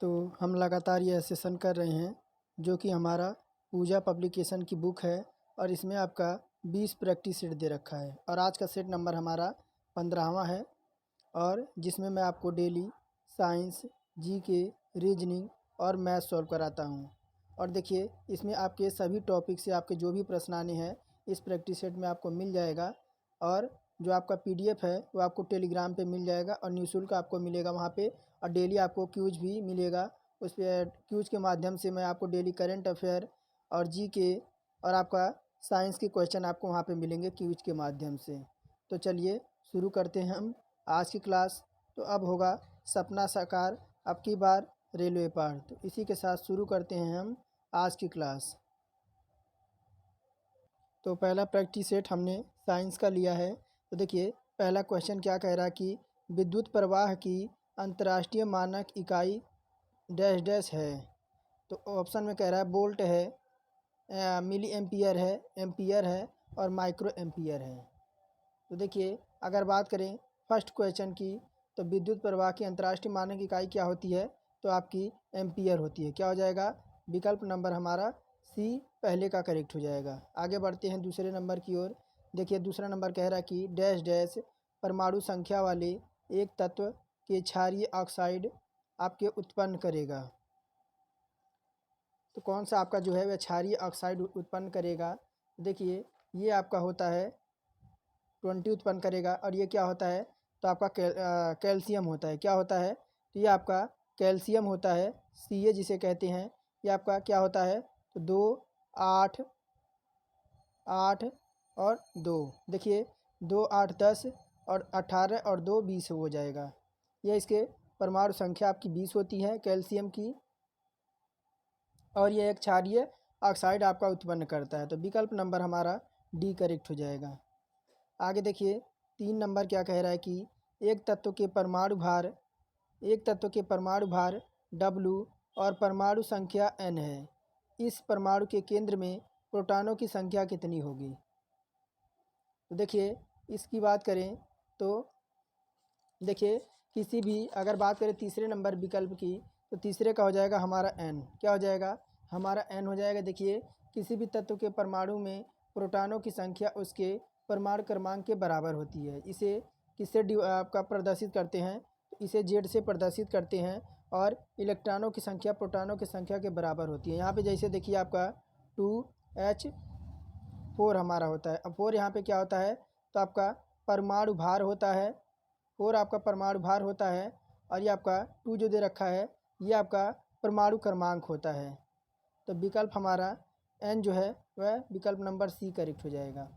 तो हम लगातार यह सेशन कर रहे हैं जो कि हमारा पूजा पब्लिकेशन की बुक है और इसमें आपका 20 प्रैक्टिस सेट दे रखा है और आज का सेट नंबर हमारा 15वां है और जिसमें मैं आपको डेली साइंस, जीके, रीजनिंग और मैथ सॉल्व कराता हूँ। और देखिए इसमें आपके सभी टॉपिक से आपके जो भी प्रश्न आने हैं इस प्रैक्टिस सेट में आपको मिल जाएगा और जो आपका पीडीएफ है वो आपको टेलीग्राम पे मिल जाएगा और निःशुल्क आपको मिलेगा वहाँ पे। और डेली आपको क्यूज भी मिलेगा, उस पर क्यूज के माध्यम से मैं आपको डेली करंट अफेयर और जीके और आपका साइंस के क्वेश्चन आपको वहाँ पे मिलेंगे क्यूज के माध्यम से। तो चलिए शुरू करते हैं हम आज की क्लास। तो अब होगा सपना साकार, अब की बार रेलवे पार। तो इसी के साथ शुरू करते हैं हम आज की क्लास। तो पहला प्रैक्टिस सेट हमने साइंस का लिया है। तो देखिए पहला क्वेश्चन क्या कह रहा है कि विद्युत प्रवाह की अंतर्राष्ट्रीय मानक इकाई डैश डैश है। तो ऑप्शन में कह रहा है वोल्ट है, मिली एम्पियर है और माइक्रो एम्पियर है। तो देखिए अगर बात करें फर्स्ट क्वेश्चन की तो विद्युत प्रवाह की अंतर्राष्ट्रीय मानक इकाई क्या होती है तो आपकी एम्पियर होती है। क्या हो जाएगा? विकल्प नंबर हमारा सी पहले का करेक्ट हो जाएगा। आगे बढ़ते हैं दूसरे नंबर की ओर। देखिए दूसरा नंबर कह रहा है कि डैश डैश परमाणु संख्या वाले एक तत्व के क्षारीय ऑक्साइड आपके उत्पन्न करेगा। तो कौन सा आपका जो है वह क्षारीय ऑक्साइड उत्पन्न करेगा? देखिए ये आपका होता है 20 उत्पन्न करेगा और ये क्या होता है तो आपका कैल्शियम होता है। क्या होता है? तो ये आपका कैल्शियम होता है, सी जिसे कहते हैं। ये आपका क्या होता है तो 2, 8, 8 और 2। देखिए 2, 8, 10 और 18 और 2, 20 हो जाएगा। यह इसके परमाणु संख्या आपकी 20 होती है कैल्शियम की और यह एक क्षारीय ऑक्साइड आपका उत्पन्न करता है। तो विकल्प नंबर हमारा डी करेक्ट हो जाएगा। आगे देखिए 3 नंबर क्या कह रहा है कि एक तत्व के परमाणु भार W और परमाणु संख्या n है। इस परमाणु के केंद्र में प्रोटॉनों की संख्या कितनी होगी? तो देखिए इसकी बात करें तो देखिए किसी भी अगर बात करें तीसरे नंबर विकल्प की तो तीसरे का हो जाएगा हमारा n। क्या हो जाएगा? हमारा n हो जाएगा। देखिए किसी भी तत्व के परमाणु में प्रोटॉनों की संख्या उसके परमाणु क्रमांक के बराबर होती है। इसे किससे आपका प्रदर्शित करते हैं? तो इसे जेड से प्रदर्शित करते हैं और इलेक्ट्रॉनों की संख्या प्रोटॉनों की संख्या के बराबर होती है। यहाँ पे जैसे देखिए आपका 2H4 हमारा होता है। अब 4 यहाँ पे क्या होता है तो आपका परमाणु भार होता है, 4 आपका परमाणु भार होता है और ये आपका 2 जो दे रखा है ये आपका परमाणु क्रमांक होता है। तो विकल्प हमारा n जो है वह विकल्प नंबर सी करेक्ट हो जाएगा।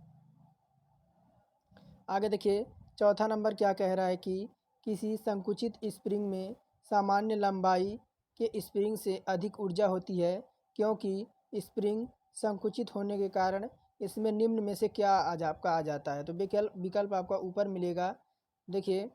आगे देखिए चौथा नंबर क्या कह रहा है कि किसी संकुचित स्प्रिंग में सामान्य लंबाई के स्प्रिंग से अधिक ऊर्जा होती है क्योंकि स्प्रिंग संकुचित होने के कारण इसमें निम्न में से क्या आपका आ जाता है। तो विकल्प आपका ऊपर मिलेगा। देखिए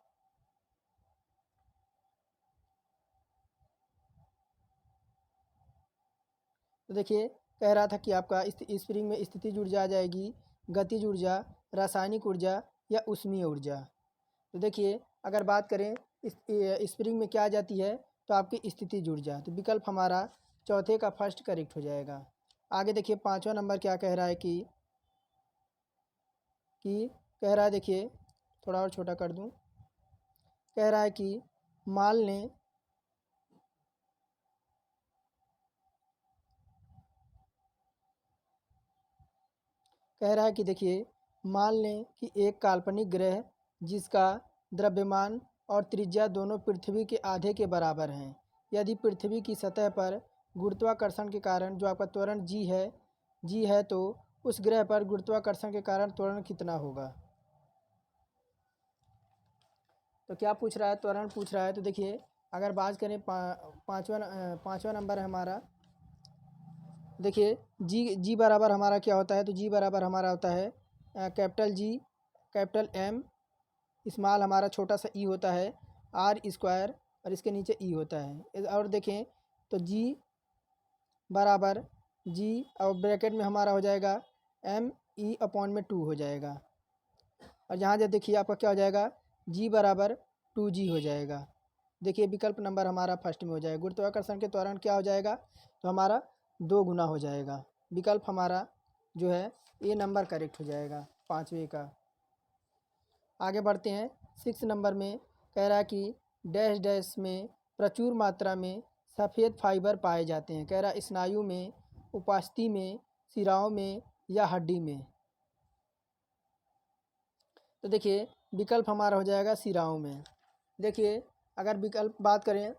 तो देखिए कह रहा था कि आपका स्प्रिंग में स्थितिज ऊर्जा आ जाएगी, गतिज ऊर्जा, रासायनिक ऊर्जा या ऊष्मीय ऊर्जा। तो देखिए अगर बात करें स्प्रिंग में क्या आ जाती है तो आपकी स्थितिज ऊर्जा। तो विकल्प हमारा चौथे का फर्स्ट करेक्ट हो जाएगा। आगे देखिए पाँचवा नंबर क्या कह रहा है कि कह रहा है देखिए थोड़ा और छोटा कर दूं। कह रहा है कि मान लें कह रहा है कि देखिए मान लें कि एक काल्पनिक ग्रह जिसका द्रव्यमान और त्रिज्या दोनों पृथ्वी के आधे के बराबर हैं। यदि पृथ्वी की सतह पर गुरुत्वाकर्षण के कारण जो आपका त्वरण जी है तो उस ग्रह पर गुरुत्वाकर्षण के कारण त्वरण कितना होगा? तो क्या पूछ रहा है? त्वरण पूछ रहा है। तो देखिए अगर बात करें पाँचवा नंबर है हमारा। देखिए जी बराबर हमारा क्या होता है तो जी बराबर हमारा होता है capital G, capital M, small हमारा छोटा सा ई होता है, आर स्क्वायर और इसके नीचे ई होता है। और देखें तो जी बराबर जी और ब्रैकेट में हमारा हो जाएगा एम ई अपॉन में 2 हो जाएगा। और यहाँ जब देखिए आपका क्या हो जाएगा जी बराबर 2G हो जाएगा। देखिए विकल्प नंबर हमारा फर्स्ट में हो जाएगा। गुरुत्वाकर्षण के त्वरण क्या हो जाएगा, तो हमारा 2 गुना हो जाएगा। विकल्प हमारा जो है ए नंबर करेक्ट हो जाएगा 5वें का। आगे बढ़ते हैं 6 नंबर में, कह रहा है कि डैश डैश में प्रचुर मात्रा में सफ़ेद फाइबर पाए जाते हैं। कह रहा है स्नायु में, उपास्थि में, शिराओं में या हड्डी में। तो देखिए विकल्प हमारा हो जाएगा शिराओं में। देखिए अगर विकल्प बात करें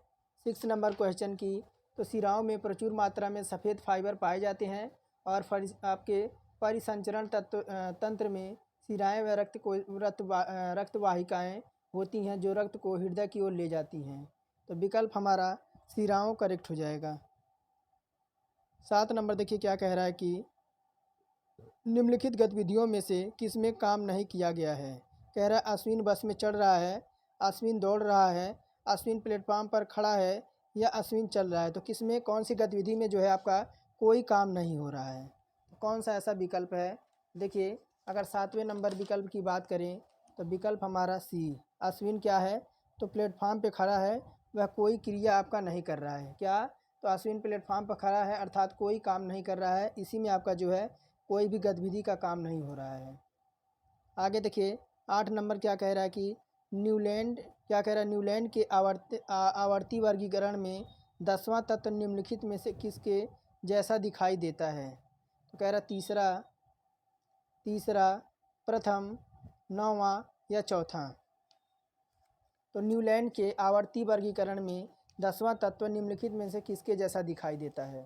6 नंबर क्वेश्चन की, तो शिराओं में प्रचुर मात्रा में सफ़ेद फाइबर पाए जाते हैं और आपके परिसंचरण तंत्र में शिराएँ व रक्त वाहिकाएँ होती हैं जो रक्त को हृदय की ओर ले जाती हैं। तो विकल्प हमारा शिराओं करेक्ट हो जाएगा। 7 नंबर देखिए क्या कह रहा है कि निम्नलिखित गतिविधियों में से किसमें काम नहीं किया गया है। कह रहा है अश्विन बस में चढ़ रहा है, अश्विन दौड़ रहा है, अश्विन प्लेटफॉर्म पर खड़ा है या अश्विन चल रहा है। तो किसमें, कौन सी गतिविधि में जो है आपका कोई काम नहीं हो रहा है, तो कौन सा ऐसा विकल्प है। देखिए अगर 7वें नंबर विकल्प की बात करें तो विकल्प हमारा सी, अश्विन क्या है, तो प्लेटफॉर्म पे खड़ा है, वह कोई क्रिया आपका नहीं कर रहा है। क्या, तो अश्विन प्लेटफॉर्म पर खड़ा है अर्थात कोई काम नहीं कर रहा है, इसी में आपका जो है कोई भी गतिविधि का काम नहीं हो रहा है। आगे देखिए 8 नंबर क्या कह रहा है कि न्यूलैंड क्या कह रहा है, न्यूलैंड के आवर्ती वर्गीकरण में 10वां तत्व निम्नलिखित में से किसके जैसा दिखाई देता है। तो कह रहा तीसरा, प्रथम, 9वां या चौथा। तो न्यूलैंड के आवर्ती वर्गीकरण में 10वां तत्व निम्नलिखित में से किसके जैसा दिखाई देता है।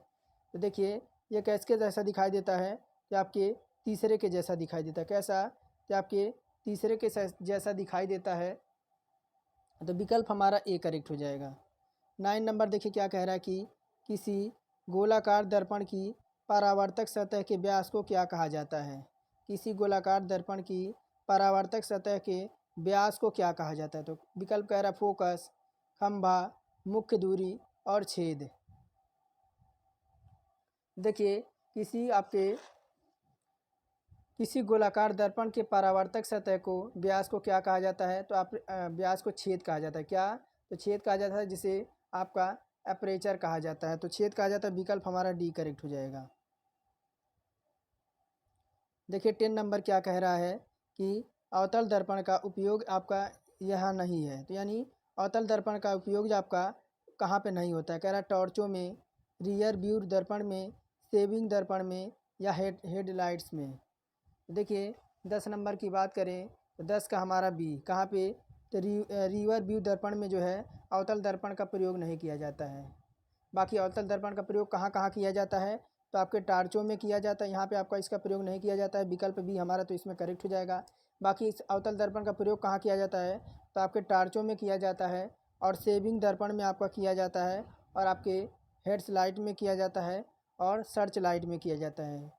तो देखिए ये किसके जैसा दिखाई देता है, कि आपके तीसरे के जैसा दिखाई देता है। कैसा, कि आपके तीसरे के जैसा दिखाई देता है। तो विकल्प हमारा ए करेक्ट हो जाएगा। 9 नंबर देखिए क्या कह रहा है कि किसी गोलाकार दर्पण की परावर्तक सतह के व्यास को क्या कहा जाता है। किसी गोलाकार दर्पण की परावर्तक सतह के व्यास को क्या कहा जाता है। तो विकल्प कह रहा है फोकस, खंभा, मुख्य दूरी और छेद। देखिए किसी गोलाकार दर्पण के परावर्तक सतह को व्यास को क्या कहा जाता है, तो आप व्यास को छेद कहा जाता है। क्या, तो छेद कहा जाता है, जिसे आपका अपर्चर कहा जाता है। तो छेद कहा जाता है, विकल्प हमारा डी करेक्ट हो जाएगा। देखिए 10 नंबर क्या कह रहा है कि अवतल दर्पण का उपयोग आपका यहाँ नहीं है। तो यानी अवतल दर्पण का उपयोग जो आपका कहाँ पे नहीं होता है। कह रहा है टॉर्चों में, रियर व्यू दर्पण में, सेविंग दर्पण में या हेडलाइट्स में। देखिए 10 नंबर की बात करें तो 10 का हमारा बी, कहाँ पे, तो रिवर व्यू दर्पण में जो है अवतल दर्पण का प्रयोग नहीं किया जाता है। बाकी अवतल दर्पण का प्रयोग कहाँ कहाँ किया जाता है, तो आपके टार्चों में किया जाता है, यहाँ पे आपका इसका प्रयोग नहीं किया जाता है। विकल्प बी हमारा तो इसमें करेक्ट हो जाएगा। बाकी इस अवतल दर्पण का प्रयोग कहाँ किया जाता है, तो आपके टार्चों में किया जाता है और सेविंग दर्पण में आपका किया जाता है और आपके हेड्स लाइट में किया जाता है और सर्च लाइट में किया जाता है।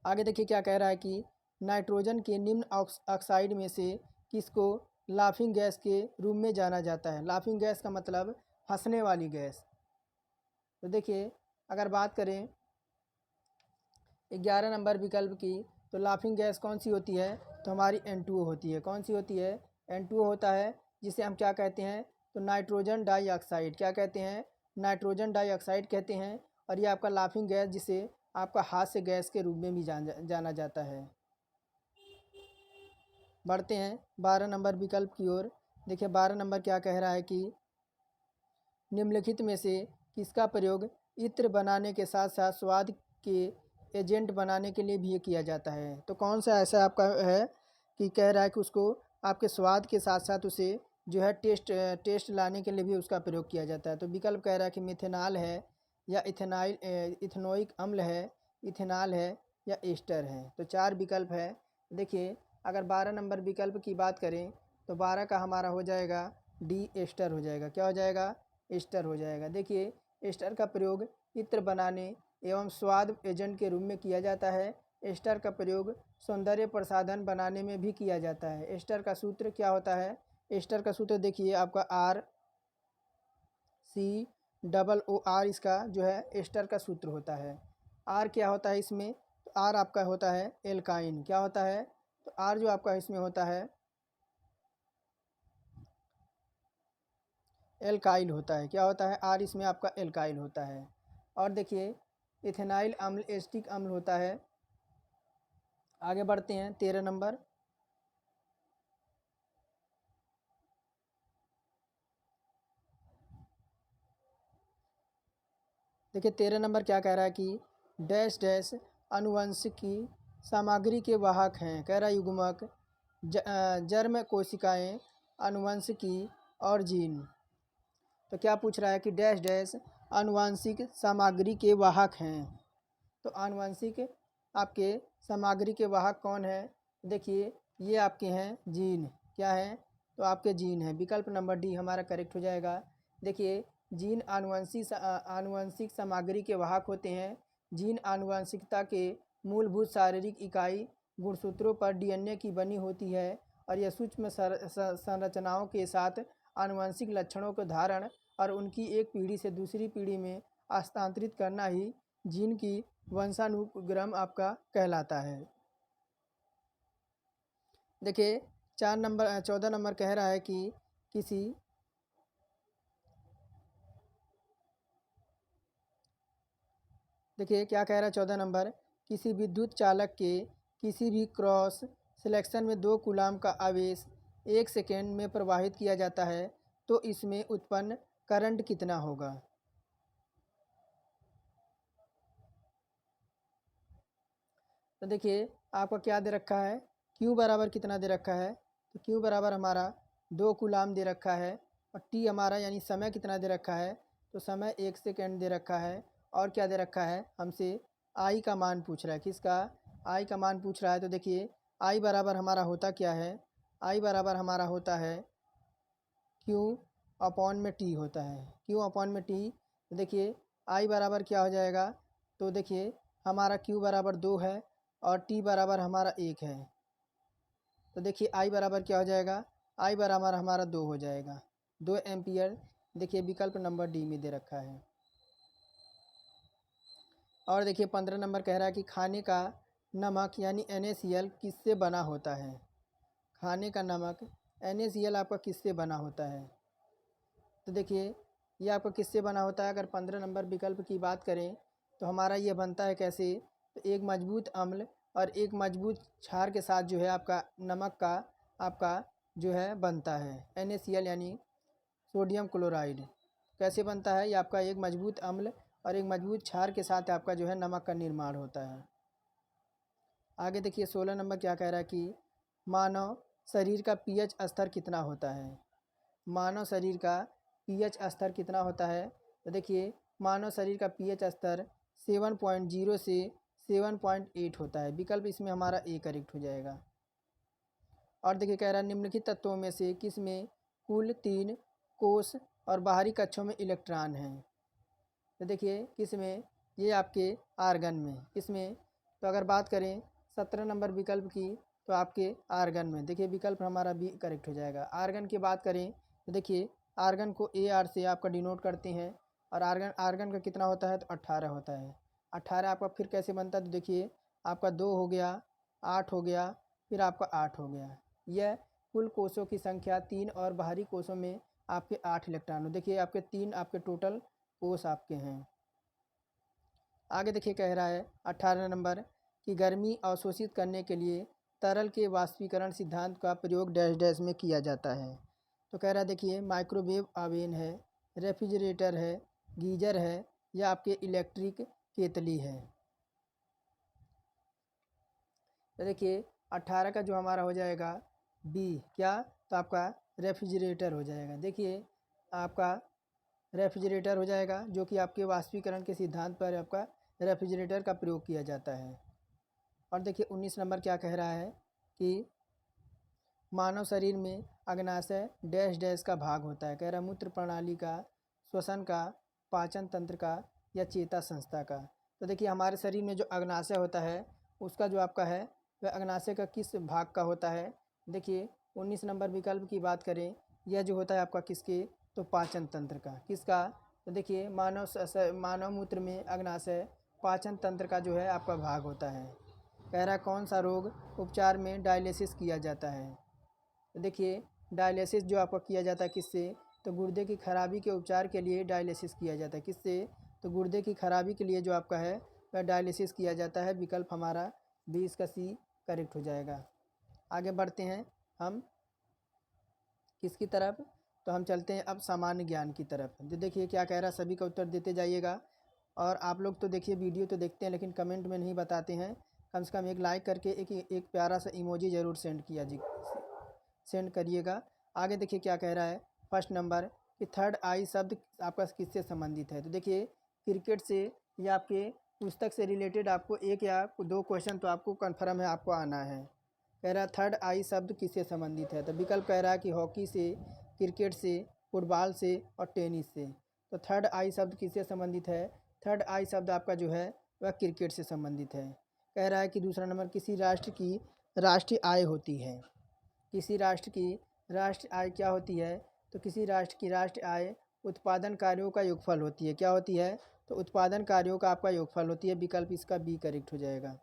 आगे देखिए क्या कह रहा है कि नाइट्रोजन के निम्न ऑक्साइड में से किसको लाफिंग गैस के रूप में जाना जाता है। लाफिंग गैस का मतलब हंसने वाली गैस। तो देखिए अगर बात करें 11 नंबर विकल्प की, तो लाफिंग गैस कौन सी होती है, तो हमारी N2O होती है। कौन सी होती है, N2O होता है, जिसे हम क्या कहते हैं, तो नाइट्रोजन डाइऑक्साइड। क्या कहते हैं, नाइट्रोजन डाइऑक्साइड कहते हैं। और ये आपका लाफिंग गैस, जिसे आपका हास्य गैस के रूप में भी जाना जाता है। बढ़ते हैं 12 नंबर विकल्प की ओर। देखिए 12 नंबर क्या कह रहा है कि निम्नलिखित में से किसका प्रयोग इत्र बनाने के साथ साथ स्वाद के एजेंट बनाने के लिए भी किया जाता है। तो कौन सा ऐसा आपका है कि कह रहा है कि उसको आपके स्वाद के साथ साथ उसे जो है टेस्ट लाने के लिए भी उसका प्रयोग किया जाता है। तो विकल्प कह रहा है कि मिथेनॉल है या इथेनोइक अम्ल है, इथेनॉल है या एस्टर है। तो 4 विकल्प है। देखिए अगर 12 नंबर विकल्प की बात करें तो 12 का हमारा हो जाएगा डी, एस्टर हो जाएगा। क्या हो जाएगा, एस्टर हो जाएगा। देखिए एस्टर का प्रयोग इत्र बनाने एवं स्वाद एजेंट के रूप में किया जाता है। एस्टर का प्रयोग सौंदर्य प्रसाधन बनाने में भी किया जाता है। एस्टर का सूत्र क्या होता है, एस्टर का सूत्र देखिए आपका RCOO इसका जो है एस्टर का सूत्र होता है। आर क्या होता है इसमें, तो आर आपका होता है एल्काइन। क्या होता है, तो आर जो आपका इसमें होता है एल्काइल होता है। क्या होता है? R इसमें आपका एल्काइल होता है। और देखिए इथेनाइल अम्ल एसिटिक अम्ल होता है। आगे बढ़ते हैं 13 नंबर। देखिए 13 नंबर क्या कह रहा है कि डैश डैश आनुवंशिकी सामग्री के वाहक हैं। कह रहा है युग्मक, जर्म कोशिकाएं, आनुवंशिकी और जीन। तो क्या पूछ रहा है कि डैश डैश आनुवंशिक सामग्री के वाहक हैं। तो आनुवंशिक आपके सामग्री के वाहक कौन है? देखिए ये आपके हैं जीन। क्या है? तो आपके जीन हैं। विकल्प नंबर डी हमारा करेक्ट हो जाएगा। देखिए जीन आनुवंशिक सामग्री के वाहक होते हैं। जीन आनुवंशिकता के मूलभूत शारीरिक इकाई गुणसूत्रों पर डीएनए की बनी होती है और यह सूक्ष्म संरचनाओं के साथ आनुवंशिक लक्षणों को धारण और उनकी एक पीढ़ी से दूसरी पीढ़ी में हस्तांतरित करना ही जीन की वंशानुक्रम आपका कहलाता है। देखिए 14 नंबर कह रहा है कि किसी देखिए क्या कह रहा है 14 नंबर, किसी विद्युत चालक के किसी भी क्रॉस सिलेक्शन में 2 कूलाम का आवेश 1 सेकेंड में प्रवाहित किया जाता है तो इसमें उत्पन्न करंट कितना होगा? तो देखिए आपका क्या दे रखा है, Q बराबर कितना दे रखा है? तो Q बराबर हमारा 2 कूलाम दे रखा है और T हमारा यानी समय कितना दे रखा है? तो समय 1 सेकेंड दे रखा है। और क्या दे रखा है? हमसे I का मान पूछ रहा है। किसका? I का मान पूछ रहा है। तो देखिए I बराबर हमारा होता क्या है? I बराबर हमारा होता है Q अपॉन में T होता है। Q अपॉन में T। तो देखिए I बराबर क्या हो जाएगा? तो देखिए हमारा Q बराबर 2 है और T बराबर हमारा 1 है। तो देखिए I बराबर क्या हो जाएगा? I बराबर हमारा 2 हो जाएगा, 2 एम्पियर। देखिए विकल्प नंबर डी में दे रखा है। और देखिए 15 नंबर कह रहा है कि खाने का नमक यानी NaCl किससे बना होता है? खाने का नमक NaCl आपका किससे बना होता है? तो देखिए ये आपका किससे बना होता है? अगर 15 नंबर विकल्प की बात करें तो हमारा ये बनता है कैसे? तो एक मजबूत अम्ल और एक मजबूत क्षार के साथ जो है आपका नमक का आपका जो है बनता है NaCl यानी सोडियम क्लोराइड। कैसे बनता है? ये आपका एक मजबूत अम्ल और एक मजबूत क्षार के साथ आपका जो है नमक का निर्माण होता है। आगे देखिए 16 नंबर क्या कह रहा है कि मानव शरीर का पीएच स्तर कितना होता है? मानव शरीर का पीएच स्तर कितना होता है? तो देखिए मानव शरीर का पीएच स्तर 7.0 से 7.8 होता है। विकल्प इसमें हमारा ए करेक्ट हो जाएगा। और देखिए कह रहा है निम्नलिखित तत्वों में से किस में कुल 3 कोष और बाहरी कक्षों में इलेक्ट्रॉन हैं? तो देखिए किस में? ये आपके आर्गन में। किसमें? तो अगर बात करें 17 नंबर विकल्प की तो आपके आर्गन में। देखिए विकल्प हमारा बी करेक्ट हो जाएगा। आर्गन की बात करें तो देखिए आर्गन को AR से आपका डिनोट करते हैं और आर्गन आर्गन का कितना होता है? तो 18 होता है। 18 आपका फिर कैसे बनता है? तो देखिए आपका 2 हो गया, 8 हो गया, फिर आपका 8 हो गया। यह कुल कोषों की संख्या 3 और बाहरी कोषों में आपके 8 इलेक्ट्रॉन हो। देखिए आपके 3 आपके टोटल कोष आपके हैं। आगे देखिए कह रहा है 18 नंबर कि गर्मी अवशोषित करने के लिए तरल के वाष्पीकरण सिद्धांत का प्रयोग डैश डैश में किया जाता है। तो कह रहा है देखिए माइक्रोवेव ओवन है, रेफ्रिजरेटर है, गीजर है या आपके इलेक्ट्रिक केतली है। तो देखिए 18 का जो हमारा हो जाएगा बी। क्या? तो आपका रेफ्रिजरेटर हो जाएगा। देखिए आपका रेफ्रिजरेटर हो जाएगा जो कि आपके वाष्पीकरण के सिद्धांत पर आपका रेफ्रिजरेटर का प्रयोग किया जाता है। और देखिए 19 नंबर क्या कह रहा है कि मानव शरीर में अग्नाशय डैश डैश का भाग होता है। कह रहा है मूत्र प्रणाली का, श्वसन का, पाचन तंत्र का या चेता संस्था का। तो देखिए हमारे शरीर में जो अग्नाशय होता है उसका जो आपका है वह अग्नाशय का किस भाग का होता है? देखिए 19 नंबर विकल्प की बात करें, यह जो होता है आपका किसके? तो पाचन तंत्र का। किसका? तो देखिए मानव मूत्र में अग्नाशय पाचन तंत्र का जो है आपका भाग होता है। कह रहा है कौन सा रोग उपचार में डायलिसिस किया जाता है? तो देखिए डायलिसिस जो आपका किया जाता है किससे? तो गुर्दे की खराबी के उपचार के लिए डायलिसिस किया जाता है। किससे? तो गुर्दे की खराबी के लिए जो आपका है वह डायलिसिस किया जाता है। विकल्प हमारा 20 का सी करेक्ट हो जाएगा। आगे बढ़ते हैं हम किसकी तरफ? तो हम चलते हैं अब सामान्य ज्ञान की तरफ। जो देखिए क्या कह रहा है, सभी का उत्तर देते जाइएगा। और आप लोग तो देखिए वीडियो तो देखते हैं लेकिन कमेंट में नहीं बताते हैं। कम से कम एक लाइक करके एक प्यारा सा इमोजी ज़रूर सेंड करिएगा। आगे देखिए क्या कह रहा है, फर्स्ट नंबर कि थर्ड आई शब्द आपका किससे संबंधित है? तो देखिए क्रिकेट से या आपके पुस्तक से रिलेटेड आपको एक या दो क्वेश्चन तो आपको कन्फर्म है आपको आना है। कह रहा है थर्ड आई शब्द किससे संबंधित है? तो विकल्प कह रहा है कि हॉकी से, क्रिकेट से, फुटबॉल से और टेनिस से। तो थर्ड आई शब्द किससे संबंधित है? थर्ड आई शब्द आपका जो है वह क्रिकेट से संबंधित है। कह रहा है कि दूसरा नंबर किसी राष्ट्र की राष्ट्रीय आय होती है। किसी राष्ट्र की राष्ट्रीय आय क्या होती है? तो किसी राष्ट्र की राष्ट्रीय आय उत्पादन कार्यों का योगफल होती है। क्या होती है? तो उत्पादन कार्यों का आपका योगफल होती है। विकल्प इसका बी करेक्ट हो जाएगा।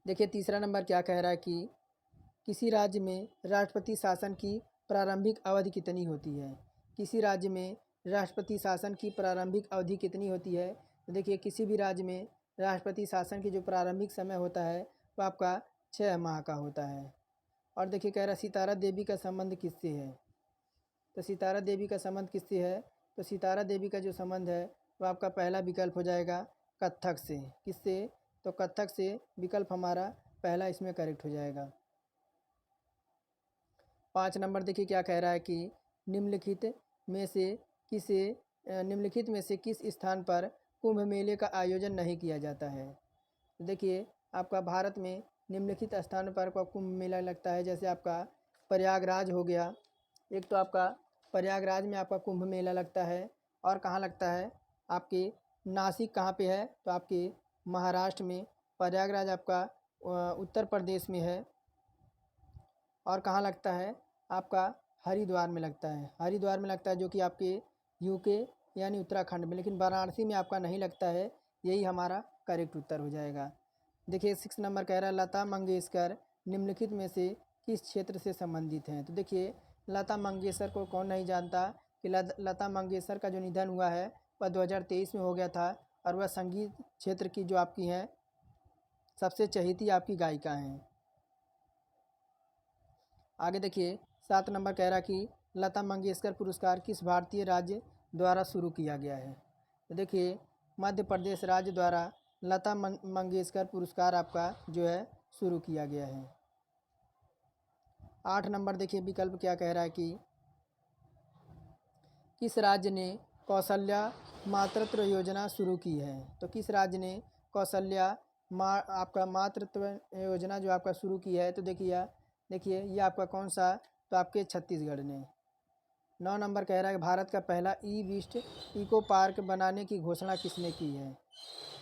देखिए तीसरा नंबर क्या कह रहा है कि किसी राज्य में राष्ट्रपति शासन की प्रारंभिक अवधि कितनी होती है? किसी राज्य में राष्ट्रपति शासन की प्रारंभिक अवधि कितनी होती है? तो देखिए किसी भी राज्य में राष्ट्रपति शासन की जो प्रारंभिक समय होता है वह आपका 6 माह का होता है। और देखिए कह रहा सितारा देवी का संबंध किससे है? तो सितारा देवी का संबंध किससे है? तो सितारा देवी का जो संबंध है वह आपका पहला विकल्प हो जाएगा कत्थक से। किससे? तो कत्थक से। विकल्प हमारा पहला इसमें करेक्ट हो जाएगा। 5 नंबर देखिए क्या कह रहा है कि निम्नलिखित में से किस स्थान पर कुंभ मेले का आयोजन नहीं किया जाता है? तो देखिए आपका भारत में निम्नलिखित स्थान पर कुंभ मेला लगता है। जैसे आपका प्रयागराज हो गया, एक तो आपका प्रयागराज में आपका कुंभ मेला लगता है। और कहाँ लगता है? आपके नासिक कहाँ पे है? तो आपके महाराष्ट्र में। प्रयागराज आपका उत्तर प्रदेश में है। और कहाँ लगता है? आपका हरिद्वार में लगता है। हरिद्वार में लगता है जो कि आपके यूके यानी उत्तराखंड में। लेकिन वाराणसी में आपका नहीं लगता है। यही हमारा करेक्ट उत्तर हो जाएगा। देखिए 6 नंबर कह रहा है लता मंगेशकर निम्नलिखित में से किस क्षेत्र से संबंधित हैं? तो देखिए लता मंगेशकर को कौन नहीं जानता कि लता मंगेशकर का जो निधन हुआ है वह 2023 में हो गया था। और वह संगीत क्षेत्र की जो आपकी हैं सबसे चहेती आपकी गायिका हैं। आगे देखिए 7 नंबर कह रहा कि लता मंगेशकर पुरस्कार किस भारतीय राज्य द्वारा शुरू किया गया है? तो देखिए मध्य प्रदेश राज्य द्वारा लता मंगेशकर पुरस्कार आपका जो है शुरू किया गया है। 8 नंबर देखिए विकल्प क्या कह रहा है कि किस राज्य ने कौशल्या मातृत्व योजना शुरू की है? तो किस राज्य ने कौशल्या आपका मातृत्व योजना जो आपका शुरू की है? तो देखिए ये आपका कौन सा? तो आपके छत्तीसगढ़ ने। 9 नंबर कह रहा है कि भारत का पहला ई वेस्ट इको पार्क बनाने की घोषणा किसने की है?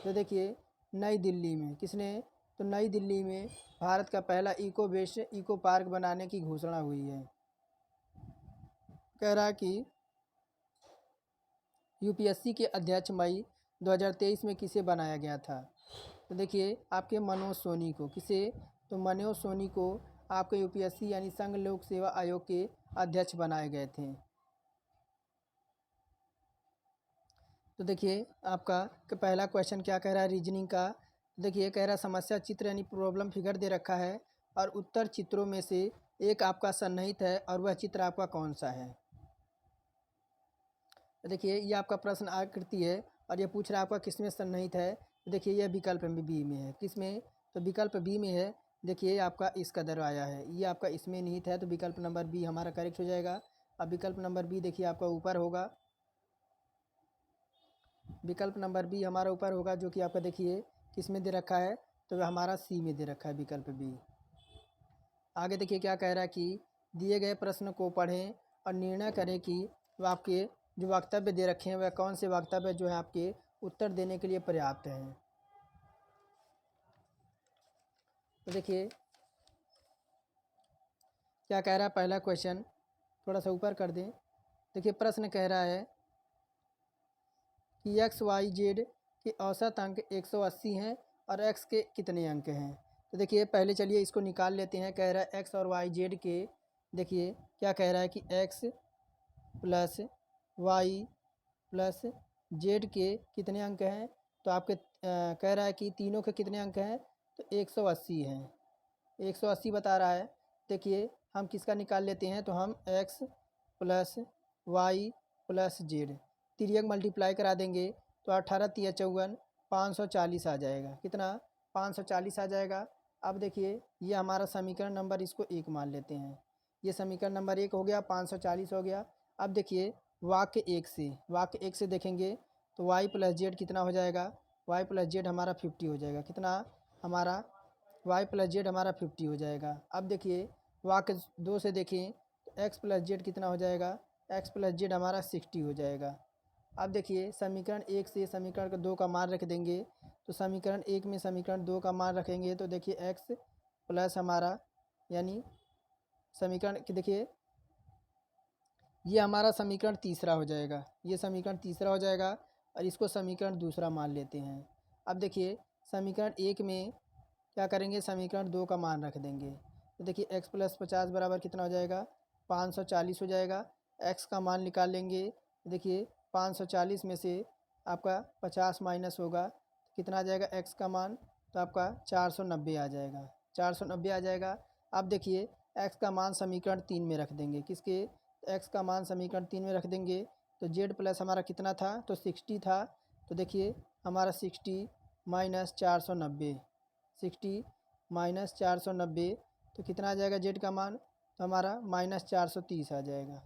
तो देखिए नई दिल्ली में। किसने? तो नई दिल्ली में भारत का पहला इको वेस्ट इको पार्क बनाने की घोषणा हुई है। कह रहा है कि यूपीएससी के अध्यक्ष मई 2023 में किसे बनाया गया था? तो देखिए आपके मनोज सोनी को। किसे? तो मनोज सोनी को आपके यूपीएससी यानी संघ लोक सेवा आयोग के अध्यक्ष बनाए गए थे। तो देखिए आपका पहला क्वेश्चन क्या कह रहा है रीजनिंग का? देखिए कह रहा समस्या चित्र यानी प्रॉब्लम फिगर दे रखा है और उत्तर चित्रों में से एक आपका सन्निहित है और वह चित्र आपका कौन सा है? तो देखिए ये आपका प्रश्न आकृति है और ये पूछ रहा है आपका किसमें सन्निहित है। तो देखिए यह विकल्प बी में है। किसमें? तो विकल्प बी में है। देखिए आपका इस कदर आया है, ये आपका इसमें निहित है। तो विकल्प नंबर बी हमारा करेक्ट हो जाएगा। अब विकल्प नंबर बी देखिए आपका ऊपर होगा। विकल्प नंबर बी हमारा ऊपर होगा जो कि आपका देखिए किस में दे रखा है? तो हमारा सी में दे रखा है विकल्प बी। आगे देखिए क्या कह रहा है कि दिए गए प्रश्न को पढ़ें और निर्णय करें कि वह आपके जो वक्तव्य दे रखे हैं वह कौन से वक्तव्य जो है आपके उत्तर देने के लिए पर्याप्त हैं। तो देखिए क्या कह रहा है पहला क्वेश्चन, थोड़ा सा ऊपर कर दें। देखिए प्रश्न कह रहा है कि XYZ के औसत अंक 180 हैं और X के कितने अंक हैं? तो देखिए पहले चलिए इसको निकाल लेते हैं। कह रहा है X और YZ के देखिए क्या कह रहा है कि x plus Y plus Z के कितने अंक हैं, तो आपके कह रहा है कि तीनों के कितने अंक हैं, तो 180 हैं, 180 बता रहा है। देखिए हम किसका निकाल लेते हैं, तो हम x plus Y plus Z तिर्यक मल्टीप्लाई करा देंगे तो 18 तिया 54 540 आ जाएगा। कितना, 540 आ जाएगा। अब देखिए ये हमारा समीकरण नंबर, इसको 1 मान लेते हैं। ये समीकरण नंबर 1 हो गया, 540 हो गया। अब देखिए वाक्य 1 से देखेंगे तो वाई प्लस जेड कितना हो जाएगा, वाई प्लस जेड हमारा 50 हो जाएगा। कितना हमारा, वाई प्लस जेड हमारा 50 हो जाएगा। अब देखिए वाक्य 2 से देखें तो एक्स प्लस जेड कितना हो जाएगा, एक्स प्लस जेड हमारा 60 हो जाएगा। अब देखिए समीकरण 1 से समीकरण 2 का मान रख देंगे, तो समीकरण 1 में समीकरण 2 का मान रखेंगे तो देखिए एक्स प्लस हमारा, यानी समीकरण देखिए ये हमारा समीकरण तीसरा हो जाएगा, ये समीकरण तीसरा हो जाएगा और इसको समीकरण दूसरा मान लेते हैं। अब देखिए समीकरण 1 में क्या करेंगे, समीकरण 2 का मान रख देंगे, तो देखिए x प्लस 50 बराबर कितना हो जाएगा, 540 हो जाएगा। x का मान निकाल लेंगे, देखिए 540 में से आपका 50 माइनस होगा तो कितना आ जाएगा x का मान, तो आपका 490 आ जाएगा, 490 आ जाएगा। अब देखिए x का मान समीकरण 3 में रख देंगे, किसके, x का मान समीकरण 3 में रख देंगे तो z प्लस हमारा कितना था, तो 60 था। तो देखिए हमारा 60 माइनस 490, 60 माइनस 490 तो कितना आ जाएगा जेड का मान, तो हमारा माइनस 430 आ जाएगा।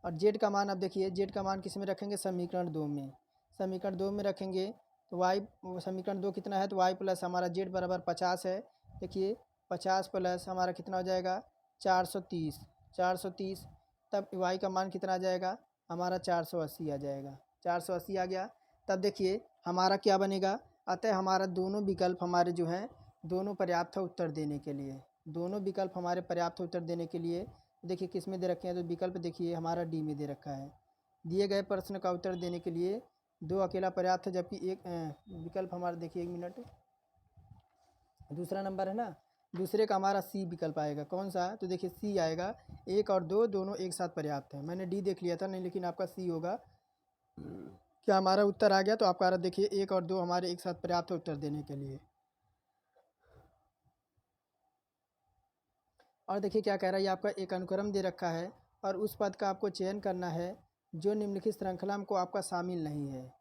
और जेड का मान, अब देखिए जेड का मान किस में रखेंगे, समीकरण 2 में, समीकरण 2 में रखेंगे तो वाई, समीकरण 2 कितना है, तो वाई प्लस हमारा जेड बराबर 50 है। देखिए 50 प्लस हमारा कितना हो जाएगा, 430, 430, तब वाई का मान कितना आ जाएगा, हमारा 480 आ जाएगा, 480 आ गया। तब देखिए हमारा क्या बनेगा, अतः हमारा दोनों विकल्प हमारे जो हैं दोनों पर्याप्त है उत्तर देने के लिए, दोनों विकल्प हमारे पर्याप्त है उत्तर देने के लिए। देखिए किस में दे रखे हैं, तो विकल्प देखिए हमारा डी में दे रखा है। दिए गए प्रश्न का उत्तर देने के लिए 2 अकेला पर्याप्त है, जबकि एक विकल्प हमारा देखिए 1 मिनट, दूसरा नंबर है ना, दूसरे का हमारा सी विकल्प आएगा। कौन सा, तो देखिए सी आएगा, 1 और 2 दोनों एक साथ पर्याप्त है। मैंने डी देख लिया था नहीं, लेकिन आपका सी होगा। क्या हमारा उत्तर आ गया, तो आपका देखिए 1 और 2 हमारे एक साथ पर्याप्त है उत्तर देने के लिए। और देखिए क्या कह रहा है, ये आपका एक अनुक्रम दे रखा है और उस पद का आपको चयन करना है जो निम्नलिखित श्रृंखला में को आपका शामिल नहीं है।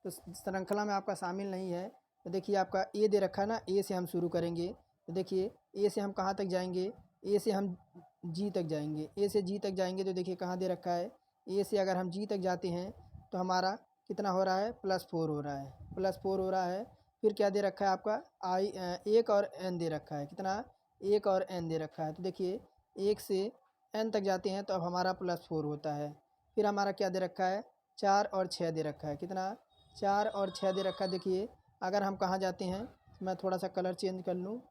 तो श्रृंखला में आपका शामिल नहीं है, तो देखिए आपका ए दे रखा है ना, ए से हम शुरू करेंगे। तो देखिए ए से हम कहाँ तक जाएंगे, ए से हम जी तक जाएंगे, ए से जी तक जाएंगे तो देखिए कहाँ दे रखा है, ए से अगर हम जी तक जाते हैं तो हमारा कितना हो रहा है, +4 हो रहा है, +4 हो रहा है। फिर क्या दे रखा है आपका, आई 1 और n दे रखा है, कितना, 1 और n दे रखा है। तो देखिए 1 से n तक जाते हैं तो अब हमारा +4 होता है। फिर हमारा क्या दे रखा है, 4 और 6 दे रखा है, कितना, 4 और 6 दे रखा है। देखिए अगर हम कहाँ जाते हैं, मैं थोड़ा सा कलर चेंज कर लूँ,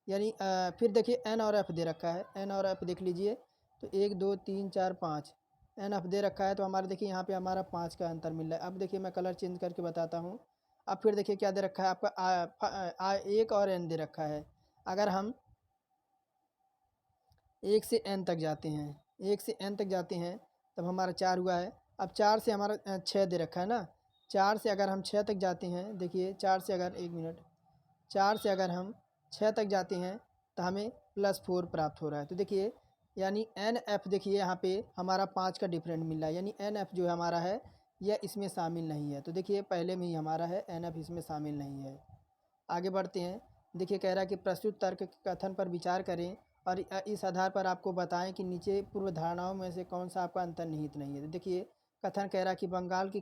यानी फिर देखिए एन और एफ़ दे रखा है, एन और एफ़ देख लीजिए, तो 1 2 3 4 5 एन एफ़ दे रखा है। तो हमारे देखिए यहाँ पे हमारा 5 का अंतर मिल रहा है। अब देखिए मैं कलर चेंज करके बताता हूँ। अब फिर देखिए क्या दे रखा है आपका, 1 और एन दे रखा है। अगर हम 1 से n तक जाते हैं, 1 से n तक जाते हैं तब हमारा 4 हुआ है। अब 4 से हमारा 6 दे रखा है ना, 4 से अगर हम 6 तक जाते हैं, देखिए 4 से अगर 1 मिनट, 4 से अगर हम 6 तक जाते हैं तो हमें +4 प्राप्त हो रहा है। तो देखिए यानी एन एफ़, देखिए यहाँ पे हमारा 5 का डिफरेंट मिल रहा है, यानी एन एफ़ जो है हमारा है यह इसमें शामिल नहीं है। तो देखिए पहले में ही हमारा है, एन एफ़ इसमें शामिल नहीं है। आगे बढ़ते हैं। देखिए कह रहा है कि प्रस्तुत तर्क के कथन पर विचार करें और इस आधार पर आपको बताएं कि नीचे पूर्व धारणाओं में से कौन सा आपका अंतर्निहित नहीं है। तो देखिए कथन कह रहा है कि बंगाल की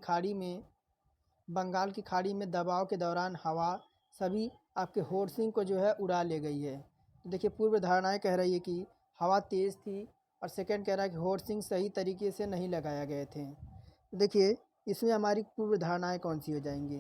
खाड़ी में दबाव के दौरान हवा सभी आपके होर्सिंग को जो है उड़ा ले गई है। तो देखिए पूर्व धारणाएं कह रही है कि हवा तेज़ थी, और सेकंड कह रहा है कि होर्सिंग सही तरीके से नहीं लगाया गए थे। तो देखिए इसमें हमारी पूर्व धारणाएं कौन सी हो जाएंगी,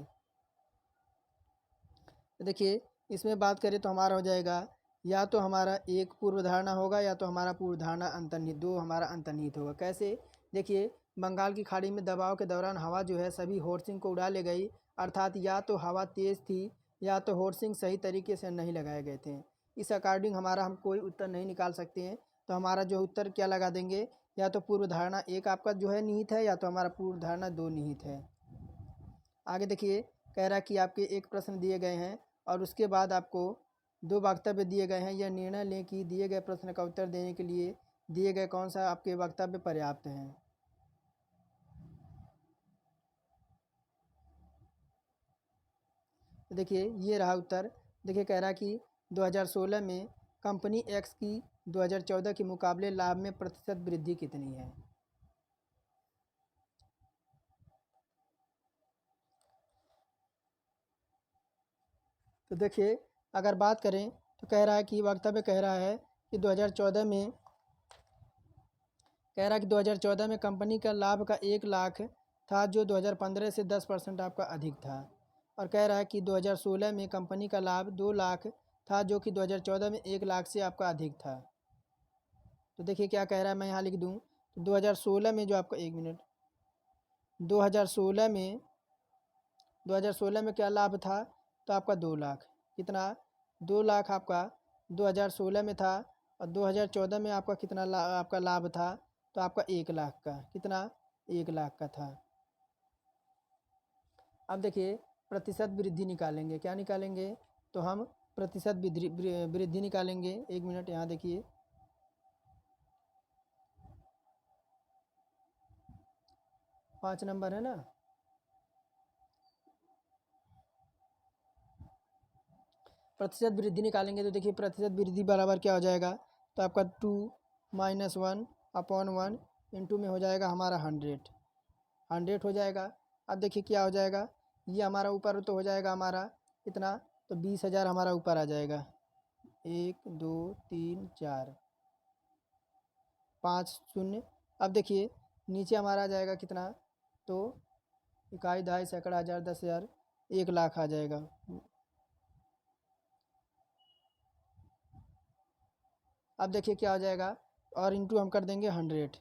तो देखिए इसमें बात करें तो हमारा हो जाएगा, या तो हमारा एक पूर्व धारणा होगा या तो हमारा पूर्व धारणा अंतर्निहित, 2 हमारा अंतर्निहित होगा। कैसे, देखिए बंगाल की खाड़ी में दबाव के दौरान हवा जो है सभी होर्सिंग को उड़ा ले गई, अर्थात या तो हवा तेज़ थी या तो होर्सिंग सही तरीके से नहीं लगाए गए थे। इस अकॉर्डिंग हमारा हम कोई उत्तर नहीं निकाल सकते हैं। तो हमारा जो उत्तर क्या लगा देंगे, या तो पूर्व धारणा 1 आपका जो है निहित है, या तो हमारा पूर्व धारणा 2 निहित है। आगे देखिए, कह रहा है कि आपके एक प्रश्न दिए गए हैं और उसके बाद आपको 2 वक्तव्य दिए गए हैं। यह निर्णय लें कि दिए गए प्रश्न का उत्तर देने के लिए दिए गए कौन सा आपके वक्तव्य पर्याप्त हैं। तो देखिए ये रहा उत्तर। देखिए कह रहा है कि 2016 में कंपनी एक्स की 2014 के मुकाबले लाभ में प्रतिशत वृद्धि कितनी है। तो देखिए अगर बात करें तो कह रहा है कि वक्तव्य कह रहा है कि 2014 में कह रहा है कि 2014 में कंपनी का लाभ का 1 लाख था, जो 2015 से 10% आपका अधिक था। और कह रहा है कि 2016 में कंपनी का लाभ 2 लाख था, जो कि 2014 में 1 लाख से आपका अधिक था। तो देखिए क्या कह रहा है, मैं यहाँ लिख दूँ। तो 2016 में जो आपका 1 मिनट 2016 में 2016 में क्या लाभ था, तो आपका 2 लाख। कितना, 2 लाख आपका 2016 में था। और 2014 में आपका कितना आपका लाभ था, तो आपका 1 लाख का। कितना, 1 लाख का था। अब देखिए प्रतिशत वृद्धि निकालेंगे। क्या निकालेंगे, तो हम प्रतिशत वृद्धि निकालेंगे। 1 मिनट यहाँ देखिए, पाँच नंबर है ना। प्रतिशत वृद्धि निकालेंगे तो देखिए प्रतिशत वृद्धि बराबर क्या हो जाएगा, तो आपका 2 - 1 अपॉन 1 इंटू में हो जाएगा हमारा 100 हो जाएगा। अब देखिए क्या हो जाएगा, ये हमारा ऊपर तो हो जाएगा हमारा कितना, तो 20,000 हमारा ऊपर आ जाएगा। 1 2 3 4 5 शून्य। अब देखिए नीचे हमारा आ जाएगा कितना, तो इकाई, दहाई, सैकड़ा, हज़ार, 10,000, 1 लाख आ जाएगा। अब देखिए क्या हो जाएगा, और इंटू हम कर देंगे 100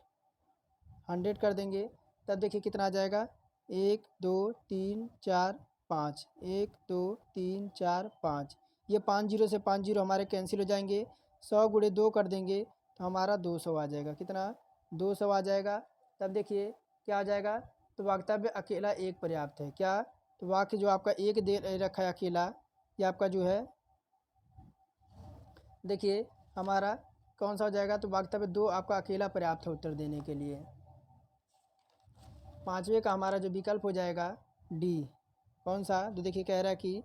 कर देंगे, तब देखिए कितना आ जाएगा, 1 2 3 4 5 1 2 3 4 5। ये 5 जीरो से 5 जीरो हमारे कैंसिल हो जाएंगे। 100 गुणे 2 कर देंगे तो हमारा 200 आ जाएगा। कितना, 200 आ जाएगा। तब देखिए क्या आ जाएगा, तो वक्तव्य अकेला एक पर्याप्त है। क्या, तो वाक्य जो आपका एक दे रखा है अकेला, ये आपका जो है देखिए हमारा कौन सा हो जाएगा, तो वक्तव्य 2 आपका अकेला पर्याप्त है उत्तर देने के लिए। पाँचवें का हमारा जो विकल्प हो जाएगा डी। कौन सा, तो देखिए कह रहा है कि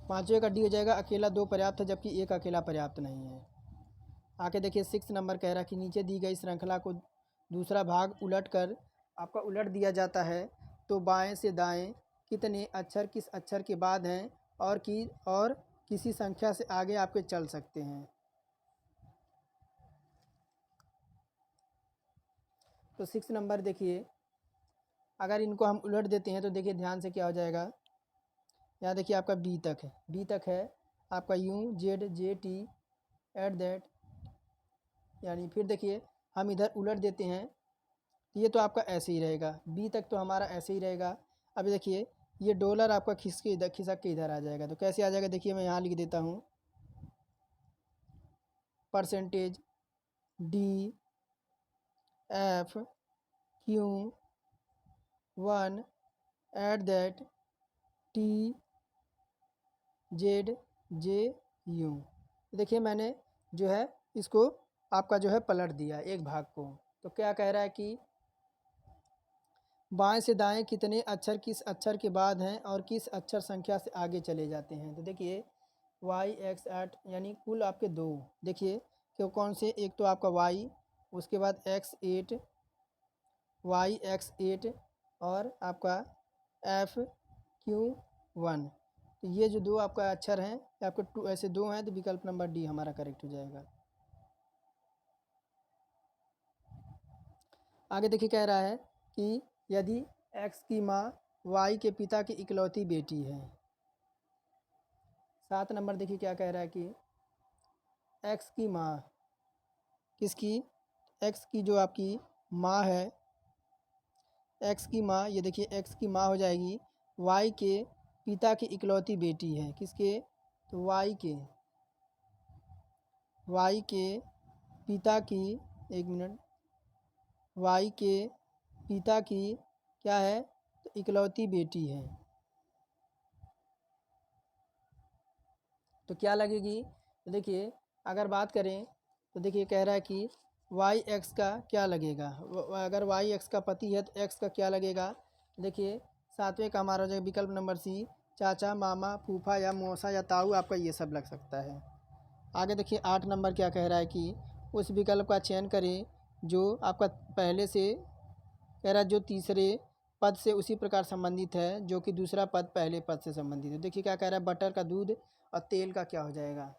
पाँचवें का डी हो जाएगा, अकेला 2 पर्याप्त है जबकि एक अकेला पर्याप्त नहीं है। आके देखिए 6 नंबर कह रहा है कि नीचे दी गई श्रृंखला को दूसरा भाग उलट कर आपका उलट दिया जाता है, तो बाएं से दाएं कितने अक्षर किस अक्षर के बाद हैं और किसी संख्या से आगे आपके चल सकते हैं। तो 6 नंबर देखिए, अगर इनको हम उलट देते हैं तो देखिए ध्यान से क्या हो जाएगा। यहाँ देखिए आपका बी तक है आपका UZJT एट दैट, यानी फिर देखिए हम इधर उलट देते हैं, ये तो आपका ऐसे ही रहेगा। बी तक तो हमारा ऐसे ही रहेगा। अभी देखिए ये डॉलर आपका खिसक के इधर आ जाएगा। तो कैसे आ जाएगा, देखिए मैं यहाँ लिख देता हूँ, percentage DFQ1 at that TZJU। देखिए मैंने जो है इसको आपका जो है पलट दिया एक भाग को। तो क्या कह रहा है कि बाएं से दाएं कितने अक्षर किस अक्षर के बाद हैं और किस अक्षर संख्या से आगे चले जाते हैं। तो देखिए YX8 यानी कुल आपके 2, देखिए क्यों कौन से, एक तो आपका Y, उसके बाद X8 YX8 और आपका FQ1। तो ये जो 2 आपका अक्षर हैं, आपके 2 ऐसे 2 हैं, तो विकल्प नंबर डी हमारा करेक्ट हो जाएगा। आगे देखिए कह रहा है कि यदि X की माँ Y के पिता की इकलौती बेटी है। 7 नंबर देखिए क्या कह रहा है कि X की माँ किसकी, X की जो आपकी माँ है, X की माँ, ये देखिए X की माँ हो जाएगी Y के पिता की इकलौती बेटी है। किसके, तो वाई के पिता की, एक मिनट, वाई के पिता की क्या है, तो इकलौती बेटी है। तो क्या लगेगी, तो देखिए अगर बात करें तो देखिए कह रहा है कि वाई एक्स का क्या लगेगा, अगर वाई एक्स का पति है तो एक्स का क्या लगेगा। देखिए सातवें का हमारा हो जाएगा विकल्प नंबर सी, चाचा, मामा, फूफा या मौसा या ताऊ, आपका ये सब लग सकता है। आगे देखिए 8 नंबर क्या कह रहा है कि उस विकल्प का चयन करें जो आपका पहले से कह रहा है, जो तीसरे पद से उसी प्रकार संबंधित है जो कि दूसरा पद पहले पद से संबंधित है। देखिए क्या कह रहा है, बटर का दूध और तेल का क्या हो जाएगा,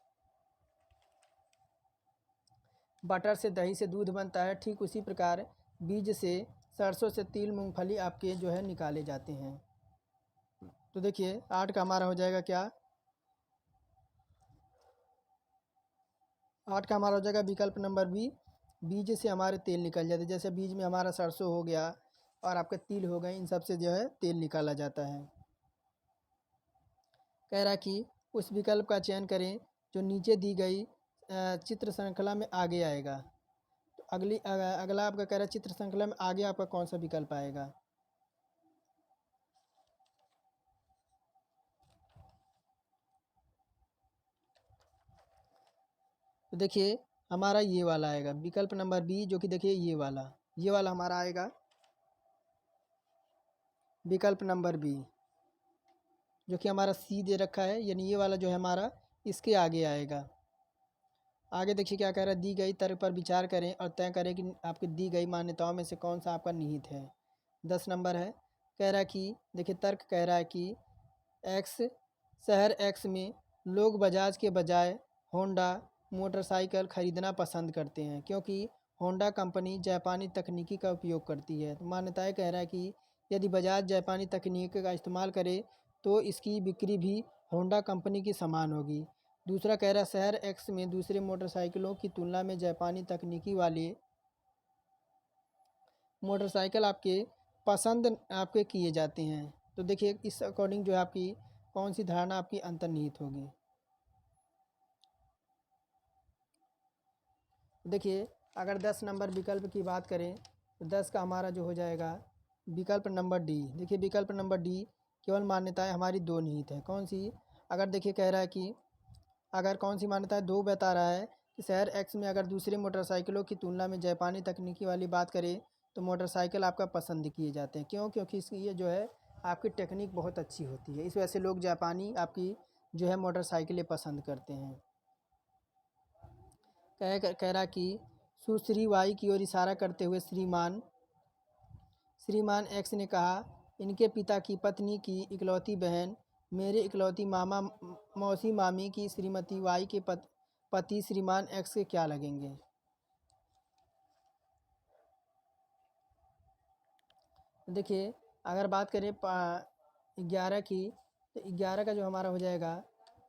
बटर से दही से दूध बनता है, ठीक उसी प्रकार बीज से सरसों से तिल मूंगफली आपके जो है निकाले जाते हैं। तो देखिए 8 का हमारा हो जाएगा क्या, 8 का हमारा हो जाएगा विकल्प नंबर बी, बीज से हमारे तेल निकल जाते हैं। जैसे बीज में हमारा सरसों हो गया और आपके तिल हो गए, इन सब से जो है तेल निकाला जाता है। कह रहा है कि उस विकल्प का चयन करें जो नीचे दी गई चित्र श्रृंखला में आगे आएगा। तो अगला आपका कह रहा है चित्र श्रृंखला में आगे आपका कौन सा विकल्प आएगा। तो देखिए हमारा ये वाला आएगा विकल्प नंबर बी, जो कि देखिए ये वाला हमारा आएगा विकल्प नंबर बी, जो कि हमारा सी दे रखा है, यानी ये वाला जो है हमारा इसके आगे आएगा। आगे देखिए क्या कह रहा है, दी गई तर्क पर विचार करें और तय करें कि आपकी दी गई मान्यताओं में से कौन सा आपका निहित है। 10 नंबर है, कह रहा है कि देखिए तर्क कह रहा है कि एक्स शहर एक्स में लोग बजाज के बजाय होंडा मोटरसाइकिल खरीदना पसंद करते हैं क्योंकि होंडा कंपनी जापानी तकनीकी का उपयोग करती है। तो मान्यताएं कह रहा है कि यदि बजाज जापानी तकनीक का इस्तेमाल करे तो इसकी बिक्री भी होंडा कंपनी की समान होगी। दूसरा कह रहा है शहर एक्स में दूसरे मोटरसाइकिलों की तुलना में जापानी तकनीकी वाले मोटरसाइकिल आपके पसंद आपके किए जाते हैं। तो देखिए इस अकॉर्डिंग जो है आपकी कौन सी धारणा आपकी अंतर्निहित होगी। देखिए अगर 10 नंबर विकल्प की बात करें तो 10 का हमारा जो हो जाएगा विकल्प नंबर डी। देखिए विकल्प नंबर डी, केवल मान्यताएं हमारी दो निहित है। कौन सी, अगर देखिए कह रहा है कि अगर कौन सी मान्यताएं दो बता रहा है कि शहर एक्स में अगर दूसरे मोटरसाइकिलों की तुलना में जापानी तकनीकी वाली बात करें तो मोटरसाइकिल आपका पसंद किए जाते हैं। क्यों, क्योंकि इसकी ये जो है आपकी टेक्निक बहुत अच्छी होती है, इस वजह से लोग जापानी आपकी जो है मोटरसाइकिलें पसंद करते हैं। कह रहा कि सुश्री वाई की ओर इशारा करते हुए श्रीमान एक्स ने कहा, इनके पिता की पत्नी की इकलौती बहन मेरे इकलौती मामा मौसी मामी की श्रीमती वाई के पति श्रीमान एक्स के क्या लगेंगे। देखिए अगर बात करें 11 की, तो 11 का जो हमारा हो जाएगा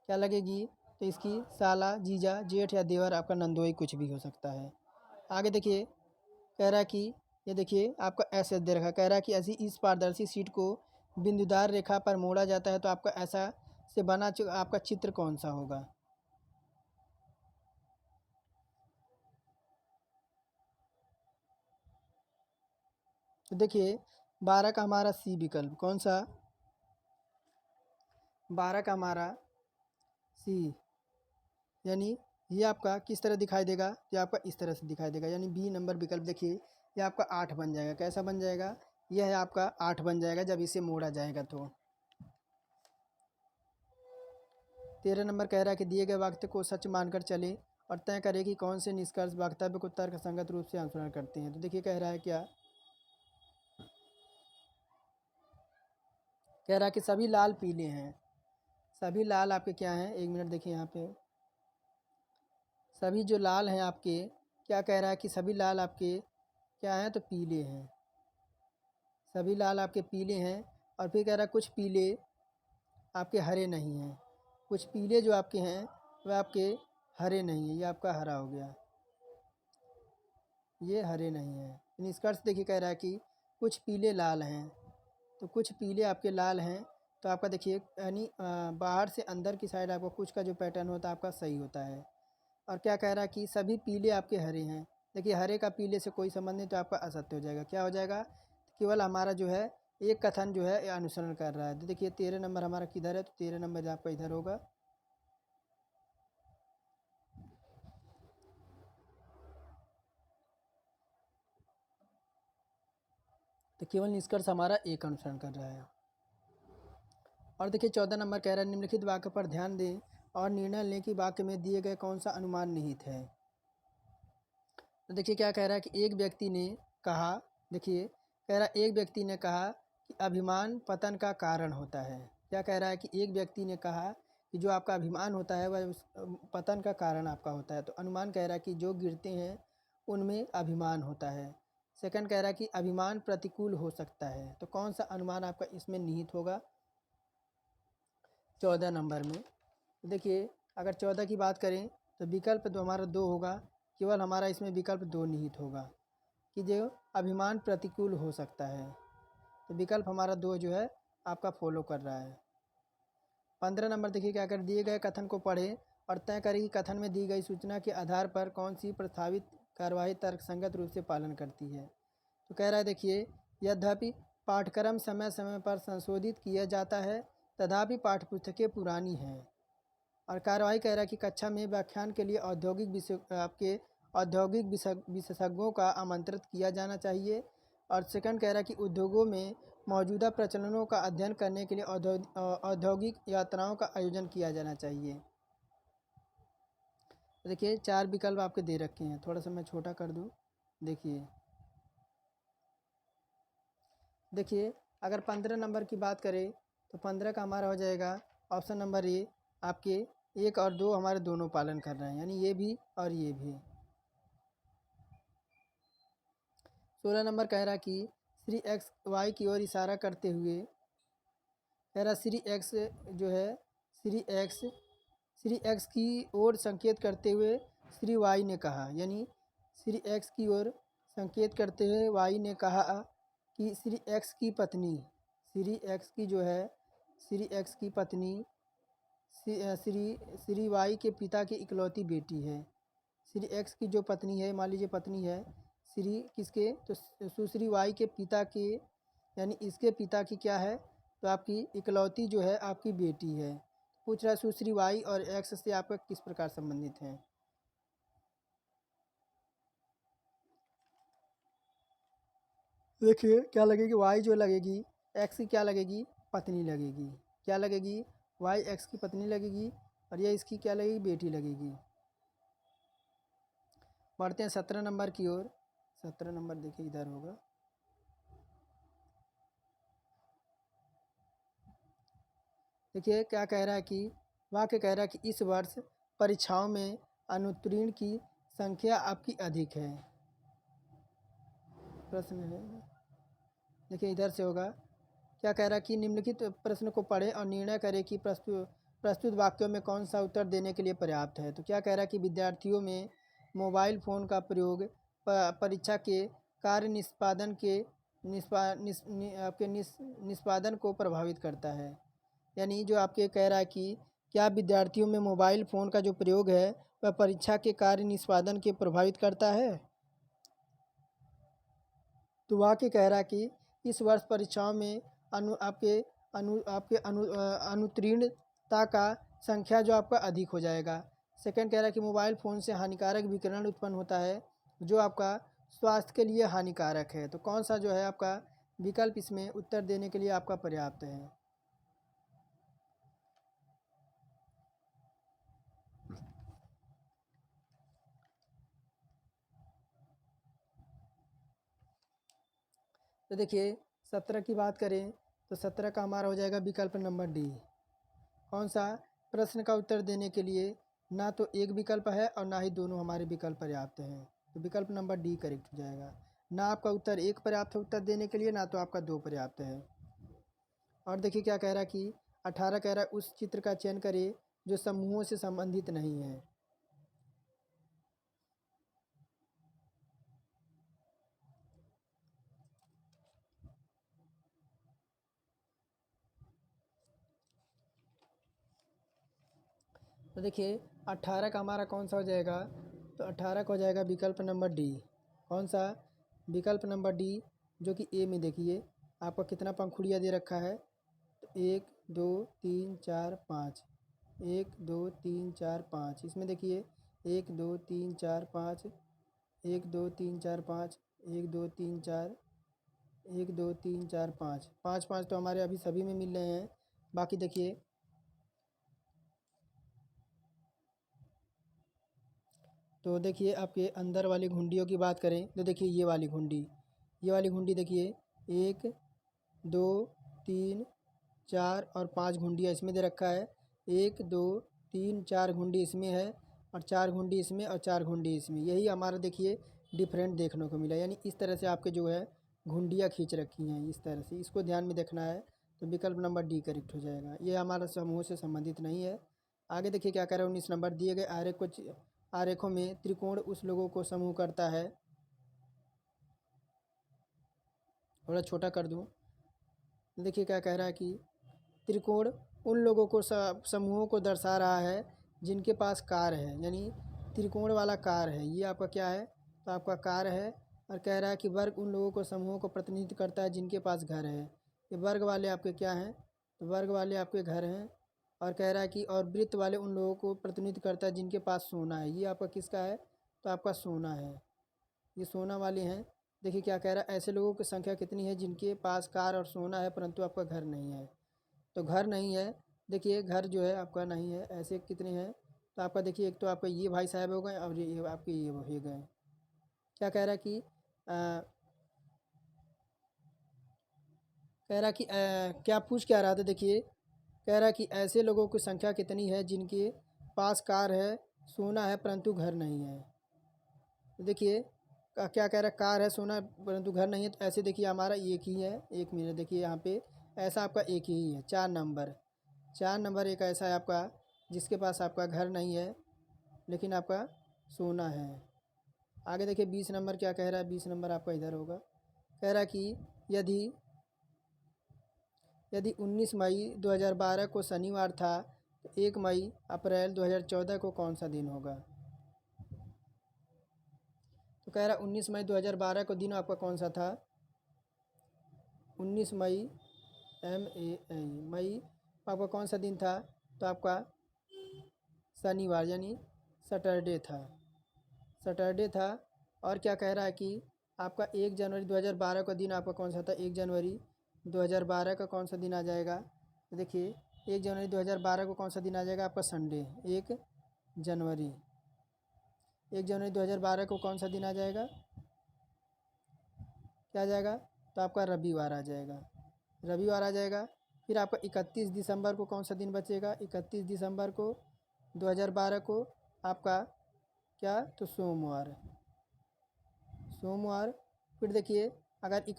क्या लगेगी, तो इसकी साला, जीजा, जेठ या देवर, आपका नंदोई कुछ भी हो सकता है। आगे देखिए कह रहा है कि ये देखिए आपका ऐसे दे रखा, कह रहा है कि ऐसी इस पारदर्शी सीट को बिंदुदार रेखा पर मोड़ा जाता है तो आपका ऐसा से बना आपका चित्र कौन सा होगा। तो देखिए 12 का हमारा सी विकल्प, कौन सा, 12 का हमारा सी, यानी ये आपका किस तरह दिखाई देगा, ये आपका इस तरह से दिखाई देगा, यानी बी नंबर विकल्प देखिए ये आपका 8 बन जाएगा। कैसा बन जाएगा, यह है आपका 8 बन जाएगा जब इसे मोड़ा जाएगा। तो 13 नंबर कह रहा है कि दिए गए वक्तव्य को सच मानकर चले और तय करें कि कौन से निष्कर्ष वक्तव्य को तर्क संगत रूप से अनुसरण करते हैं। तो देखिए कह रहा है क्या, कह रहा है कि सभी लाल पीले हैं, सभी लाल आपके क्या हैं, एक मिनट देखिए यहाँ पे सभी जो लाल हैं आपके, क्या कह रहा है कि सभी लाल आपके क्या हैं, तो पीले हैं, सभी लाल आपके पीले हैं। और फिर कह रहा है कुछ पीले आपके हरे नहीं हैं, कुछ पीले जो आपके हैं वह आपके हरे नहीं हैं, ये आपका हरा हो गया, ये हरे नहीं हैं। निष्कर्ष देखिए कह रहा है कि कुछ पीले लाल हैं, तो कुछ पीले आपके लाल हैं तो आपका देखिए यानी बाहर से अंदर की साइड आपका कुछ का जो पैटर्न होता है आपका सही होता है। और क्या कह रहा है कि सभी पीले आपके हरे हैं। देखिए हरे का पीले से कोई संबंध नहीं, तो आपका असत्य हो जाएगा। क्या हो जाएगा? केवल हमारा जो है एक कथन जो है ये अनुसरण कर रहा है। तो देखिए 13 नंबर हमारा किधर है? तो 13 नंबर आपका इधर होगा। तो केवल निष्कर्ष हमारा एक अनुसरण कर रहा है। और देखिए 14 नंबर कह रहा है निम्नलिखित वाक्य पर ध्यान दें और निर्णय लें कि वाक्य में दिए गए कौन सा अनुमान निहित है। तो देखिए क्या कह रहा है कि एक व्यक्ति ने कहा, देखिए कह रहा है एक व्यक्ति ने कहा कि अभिमान पतन का कारण होता है। क्या कह रहा है कि एक व्यक्ति ने कहा कि जो आपका अभिमान होता है वह उस पतन का कारण आपका होता है। तो अनुमान कह रहा है कि जो गिरते हैं उनमें अभिमान होता है। सेकंड कह रहा है कि अभिमान प्रतिकूल हो सकता है। तो कौन सा अनुमान आपका इसमें निहित होगा 14 नंबर में? देखिए अगर 14 की बात करें तो विकल्प तो हमारा 2 होगा, केवल हमारा इसमें विकल्प 2 निहित होगा कि जो अभिमान प्रतिकूल हो सकता है। तो विकल्प हमारा 2 जो है आपका फॉलो कर रहा है। 15 नंबर देखिए क्या कर दिए गए कथन को पढ़ें और तय करें कि कथन में दी गई सूचना के आधार पर कौन सी प्रस्तावित कार्यवाही तर्कसंगत रूप से पालन करती है। तो कह रहा है देखिए यद्यपि पाठ्यक्रम समय समय पर संशोधित किया जाता है तथापि पाठ्यपुस्तकें पुरानी हैं। और कार्यवाही कह रहा है कि कक्षा में व्याख्यान के लिए औद्योगिक विशेषज्ञों का आमंत्रित किया जाना चाहिए। और सेकंड कह रहा है कि उद्योगों में मौजूदा प्रचलनों का अध्ययन करने के लिए औद्योगिक यात्राओं का आयोजन किया जाना चाहिए। देखिए 4 विकल्प आपके दे रखे हैं, थोड़ा सा मैं छोटा कर दूँ। देखिए अगर 15 नंबर की बात करें तो 15 का हमारा हो जाएगा ऑप्शन नंबर ए। आपके 1 और 2 हमारे दोनों पालन कर रहे हैं, यानी ये भी और ये भी। 16 नंबर कह रहा कि श्री एक्स वाई की ओर इशारा करते हुए कह रहा श्री एक्स जो है श्री एक्स की ओर संकेत करते हुए श्री वाई ने कहा, यानी श्री एक्स की ओर संकेत करते हुए वाई ने कहा कि श्री एक्स की पत्नी श्री एक्स की जो है श्री एक्स की पत्नी श्री श्री वाई के पिता की इकलौती बेटी है। श्री एक्स की जो पत्नी है, मान लीजिए पत्नी है श्री किसके, तो सुश्री वाई के पिता के, यानी इसके पिता की क्या है, तो आपकी इकलौती जो है आपकी बेटी है। पूछ रहा है सुश्री वाई और एक्स से आपका किस प्रकार संबंधित है। देखिए क्या लगेगी, वाई जो लगेगी एक्स की क्या लगेगी, पत्नी लगेगी। क्या लगेगी, वाई एक्स की पत्नी लगेगी और ये इसकी क्या लगेगी, बेटी लगेगी। बढ़ते हैं 17 नंबर की ओर। 17 नंबर देखिए इधर होगा। देखिए क्या कह रहा है कि वाक्य कह रहा है कि इस वर्ष परीक्षाओं में अनुत्तीर्ण की संख्या आपकी अधिक है। प्रश्न है, देखिए इधर से होगा। क्या कह रहा है कि निम्नलिखित प्रश्न को पढ़ें और निर्णय करें कि प्रस्तुत वाक्यों में कौन सा उत्तर देने के लिए पर्याप्त है। तो क्या कह रहा है कि विद्यार्थियों में मोबाइल फ़ोन का प्रयोग परीक्षा के कार्य निष्पादन के आपके निष्पादन को प्रभावित करता है। यानी जो आपके कह रहा है कि क्या विद्यार्थियों में मोबाइल फ़ोन का जो प्रयोग है वह परीक्षा के कार्य निष्पादन के प्रभावित करता है। तो वाक्य कह रहा है कि इस वर्ष परीक्षाओं में अनुत्तीर्णता का संख्या जो आपका अधिक हो जाएगा। सेकंड कह रहा है कि मोबाइल फ़ोन से हानिकारक विकिरण उत्पन्न होता है जो आपका स्वास्थ्य के लिए हानिकारक है। तो कौन सा जो है आपका विकल्प इसमें उत्तर देने के लिए आपका पर्याप्त है। तो देखिए 17 की बात करें तो 17 का हमारा हो जाएगा विकल्प नंबर डी। कौन सा, प्रश्न का उत्तर देने के लिए ना तो एक विकल्प है और ना ही दोनों हमारे विकल्प पर्याप्त हैं। तो विकल्प नंबर डी करेक्ट हो जाएगा। ना आपका उत्तर एक पर्याप्त है उत्तर देने के लिए, ना तो आपका 2 पर्याप्त है। और देखिए क्या कह रहा है कि 18 कह रहा है उस चित्र का चयन करें जो समूहों से संबंधित नहीं है। तो देखिए 18 का हमारा कौन सा हो जाएगा, तो 18 का हो जाएगा विकल्प नंबर डी। कौन सा? विकल्प नंबर डी, जो कि ए में देखिए आपका कितना पंखुड़िया दे रखा है, तो 1 2 3 4 5, 1 2 3 4 5, इसमें देखिए 1 2 3 4 5, 1 2 3 4 5, 1 2 3 4, 1 2 3 4 5, 5 5 तो हमारे अभी सभी में मिल रहे हैं। बाकी देखिए तो देखिए आपके अंदर वाली घुंडियों की बात करें तो देखिए ये वाली घुंडी देखिए 1 2 3 4 और 5 घुंडियाँ इसमें दे रखा है। 1 2 3 4 घुंडी इसमें है और 4 घुंडी इसमें और 4 घुंडी इसमें। यही हमारा देखिए डिफरेंट देखने को मिला, यानी इस तरह से आपके जो है घुंडियाँ खींच रखी हैं इस तरह से, इसको ध्यान में देखना है। तो विकल्प नंबर डी करेक्ट हो जाएगा। ये हमारा समूह से संबंधित नहीं है। आगे देखिए क्या कह रहा है 19 नंबर, दिए गए आरेखों में त्रिकोण उस लोगों को समूह करता है, थोड़ा छोटा कर दूं। देखिए क्या कह रहा है कि त्रिकोण उन लोगों को समूहों को दर्शा रहा है जिनके पास कार है, यानी त्रिकोण वाला कार है। ये आपका क्या है, तो आपका कार है। और कह रहा है कि वर्ग उन लोगों को समूहों को प्रतिनिधित्व करता है जिनके पास घर है। ये वर्ग वाले आपके क्या हैं, तो वर्ग वाले आपके घर हैं। और कह रहा है कि और वृत्त वाले उन लोगों को प्रतिनिधित्व करता है जिनके पास सोना है। ये आपका किसका है, तो आपका सोना है, ये सोना वाले हैं। देखिए क्या कह रहा है, ऐसे लोगों की संख्या कितनी है जिनके पास कार और सोना है परंतु आपका घर नहीं है। तो घर नहीं है, देखिए घर जो है आपका नहीं है। ऐसे कितने हैं, तो आपका देखिए एक तो आपका ये भाई साहब हो गए और ये आपके ये हो गए। क्या कह रहा है कि क्या पूछ क्या रहा था, देखिए कह रहा है कि ऐसे लोगों की संख्या कितनी है जिनके पास कार है, सोना है परंतु घर नहीं है। तो देखिए क्या कह रहा है, कार है, सोना है परंतु घर नहीं है। तो ऐसे देखिए हमारा एक ही है। एक मिनट देखिए यहाँ पे ऐसा आपका एक ही है, 4 नंबर। 4 नंबर एक ऐसा है आपका जिसके पास आपका घर नहीं है लेकिन आपका सोना है। आगे देखिए 20 नंबर क्या कह रहा है, 20 नंबर आपका इधर होगा। कह रहा है कि यदि यदि 19 मई 2012 को शनिवार था तो 1 मई अप्रैल 2014 को कौन सा दिन होगा। तो कह रहा है 19 मई 2012 को दिन आपका कौन सा था, 19 मई मई आपका कौन सा दिन था, तो आपका शनिवार यानी सैटरडे था, सैटरडे था। और क्या कह रहा है कि आपका 1 जनवरी 2012 का दिन आपका कौन सा था, 1 जनवरी 2012 का कौन सा दिन आ जाएगा। तो देखिए 1 जनवरी 2012 को कौन सा दिन आ जाएगा आपका संडे। 1 जनवरी 1 जनवरी 2012 को कौन सा दिन आ जाएगा, क्या आ जाएगा, तो आपका रविवार आ जाएगा, रविवार आ जाएगा। फिर आपका 31 दिसंबर को कौन सा दिन बचेगा, 31 दिसंबर को 2012 को आपका क्या, तो सोमवार, सोमवार। फिर देखिए अगर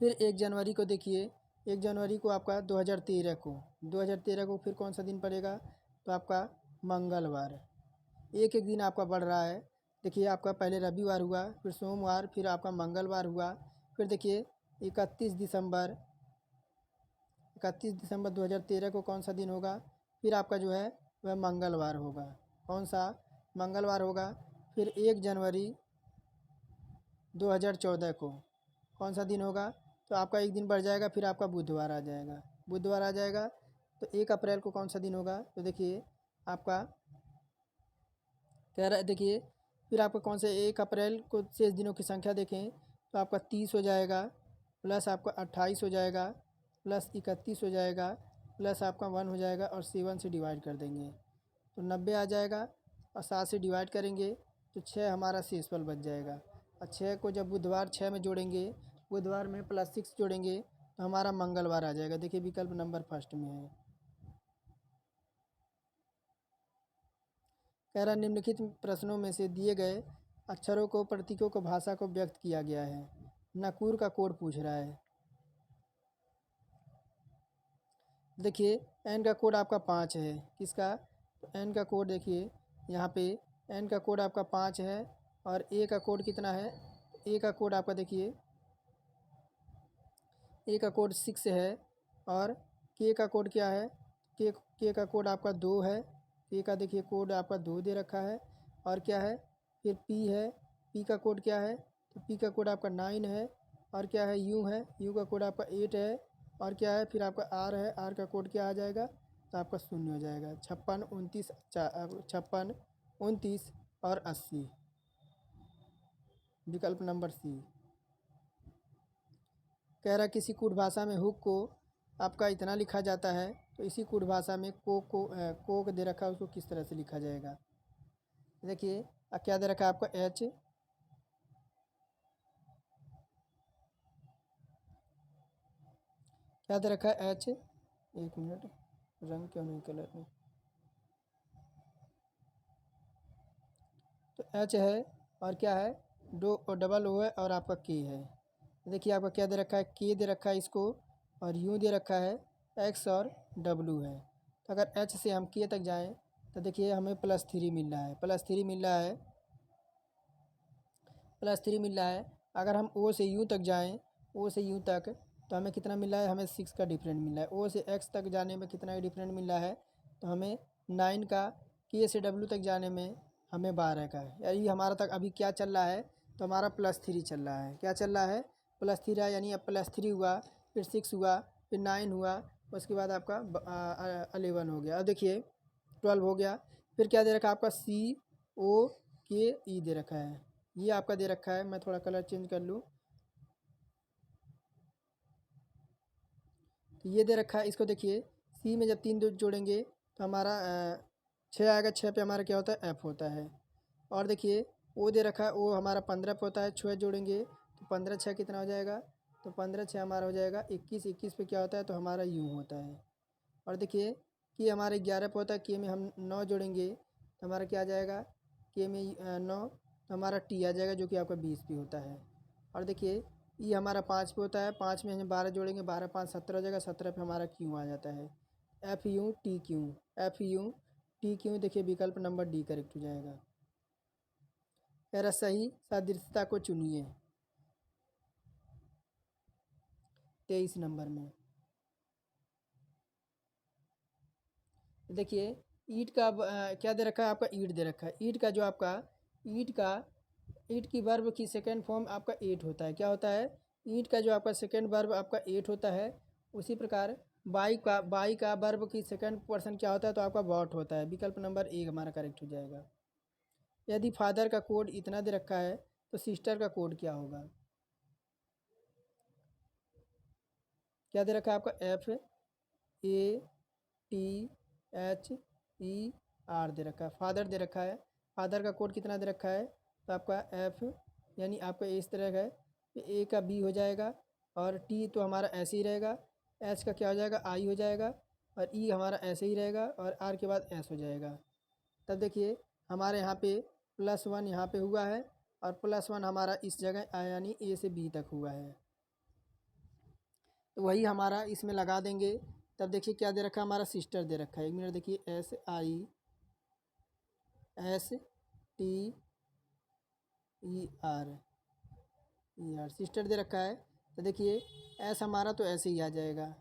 फिर 1 जनवरी को देखिए 1 जनवरी को आपका 2013 को फिर कौन सा दिन पड़ेगा, तो आपका मंगलवार। एक एक दिन आपका बढ़ रहा है। देखिए आपका पहले रविवार हुआ, फिर सोमवार, फिर आपका मंगलवार हुआ। फिर देखिए 31 दिसंबर 2013 को कौन सा दिन होगा, फिर आपका जो है वह मंगलवार होगा। कौन सा, मंगलवार होगा। फिर 1 जनवरी 2014 को कौन सा दिन होगा, तो आपका एक दिन बढ़ जाएगा, फिर आपका बुधवार आ जाएगा, बुधवार आ जाएगा। तो 1 अप्रैल को कौन सा दिन होगा, तो देखिए आपका कह रहा है, देखिए फिर आपका कौन से 1 अप्रैल को शेष दिनों की संख्या देखें तो आपका 30 हो जाएगा, प्लस आपका 28 हो जाएगा, प्लस 31 हो जाएगा, प्लस आपका 1 हो जाएगा और 7 से डिवाइड कर देंगे तो 90 आ जाएगा। और 7 से डिवाइड करेंगे तो 6 हमारा शेषफल बच जाएगा। और 6 को जब बुधवार 6 में जोड़ेंगे, बुधवार में प्लस 6 जोड़ेंगे तो हमारा मंगलवार आ जाएगा। देखिए विकल्प नंबर फर्स्ट में है। कह रहा निम्नलिखित प्रश्नों में से दिए गए अक्षरों को प्रतीकों को भाषा को व्यक्त किया गया है। नागपुर का कोड पूछ रहा है। देखिए एन का कोड आपका 5 है, किसका, तो एन का कोड देखिए यहाँ पे एन का कोड आपका 5 है। और ए का कोड कितना है, ए का कोड आपका देखिए ए का कोड 6 है। और के का कोड क्या है, के का कोड आपका 2 है। के का देखिए कोड आपका 2 दे रखा है। और क्या है, फिर पी है, पी का कोड क्या है, तो पी का कोड आपका 9 है। और क्या है, यू है, यू का कोड आपका 8 है। और क्या है, फिर आपका आर है, आर का कोड क्या आ जाएगा, तो आपका 0 हो जाएगा। 56 29 56 29 और 80, विकल्प नंबर सी। कह रहा किसी कूट भाषा में हुक को आपका इतना लिखा जाता है, तो इसी कूट भाषा में को दे रखा है, उसको किस तरह से लिखा जाएगा। देखिए क्या दे रखा है आपका एच, क्या दे रखा है एच, एक मिनट, रंग क्यों नहीं कलर में, तो एच है। और क्या है, डबल ओ है और आपका के है। देखिए आपका क्या दे रखा है, के दे रखा है इसको, और यू दे रखा है, एक्स और डब्लू है। तो अगर एच से हम के तक जाएं तो देखिए हमें +3 मिल रहा है, +3 मिल रहा है, +3 मिल रहा है। अगर हम ओ से यू तक जाएं, ओ से यू तक, तो हमें कितना मिल रहा है, हमें 6 का डिफरेंट मिल रहा है। ओ से एक्स तक जाने में कितना डिफरेंट मिल रहा है, तो हमें 9 का। के से डब्लू तक जाने में हमें 12 का है। यानी हमारा तक अभी क्या चल रहा है, तो हमारा +3 चल रहा है। क्या चल रहा है, +3 है, यानी अब +3 हुआ, फिर 6 हुआ, फिर 9 हुआ, उसके बाद आपका 11 हो गया। अब देखिए 12 हो गया। फिर क्या दे रखा है आपका, COKE दे रखा है, ये आपका दे रखा है। मैं थोड़ा कलर चेंज कर लूँ, तो ये दे रखा है। इसको देखिए, सी में जब 3 जोड़ेंगे तो हमारा 6 आएगा, 6 पे हमारा क्या होता है, एफ होता है। और देखिए ओ दे रखा है, ओ हमारा 15 पे होता है, 6 जोड़ेंगे तो 15 6 कितना हो जाएगा, तो 15 6 हमारा हो जाएगा 21, 21 पे क्या होता है, तो हमारा यू होता है। और देखिए कि हमारे 11 पे होता है, के में हम 9 जोड़ेंगे तो हमारा क्या आ जाएगा, के में 9, तो हमारा टी आ जाएगा, जो कि आपका 20 पे होता है। और देखिए ये हमारा 5 पे होता है, 5 में हम 12 जोड़ेंगे, 12 5 17 हो जाएगा, 17 पे हमारा क्यू आ जाता है, FUTQ, FUTQ। देखिए विकल्प नंबर डी करेक्ट हो जाएगा। कह रहा सही सदृशता को चुनिए, 23 नंबर में। देखिए ईंट का क्या दे रखा है आपका, ईंट दे रखा है। ईंट का जो आपका ईंट का ईंट की वर्ब की सेकेंड फॉर्म आपका 8 होता है। क्या होता है, ईंट का जो आपका सेकेंड वर्ब आपका 8 होता है। उसी प्रकार बाई का वर्ब की सेकेंड पर्सन क्या होता है, तो आपका वॉट होता है। विकल्प नंबर 1 हमारा करेक्ट हो जाएगा। यदि फादर का कोड इतना दे रखा है, तो सिस्टर का कोड क्या होगा। क्या दे रखा है आपका, FATHER दे रखा है, फादर दे रखा है। फादर का कोड कितना दे रखा है, तो आपका F, यानी आपका इस तरह का है, ए का B हो जाएगा, और टी तो हमारा ऐसे ही रहेगा, एच का क्या हो जाएगा, आई हो जाएगा, और ई हमारा ऐसे ही रहेगा, और आर के बाद एस हो जाएगा। तब देखिए हमारे यहाँ पे +1 यहाँ पे हुआ है, और +1 हमारा इस जगह यानी ए से बी तक हुआ है, तो वही हमारा इसमें लगा देंगे। तब देखिए क्या दे रखा है, हमारा सिस्टर दे रखा है। एक मिनट देखिए, SISTER सिस्टर दे रखा है। तो देखिए एस हमारा तो ऐसे ही आ जाएगा।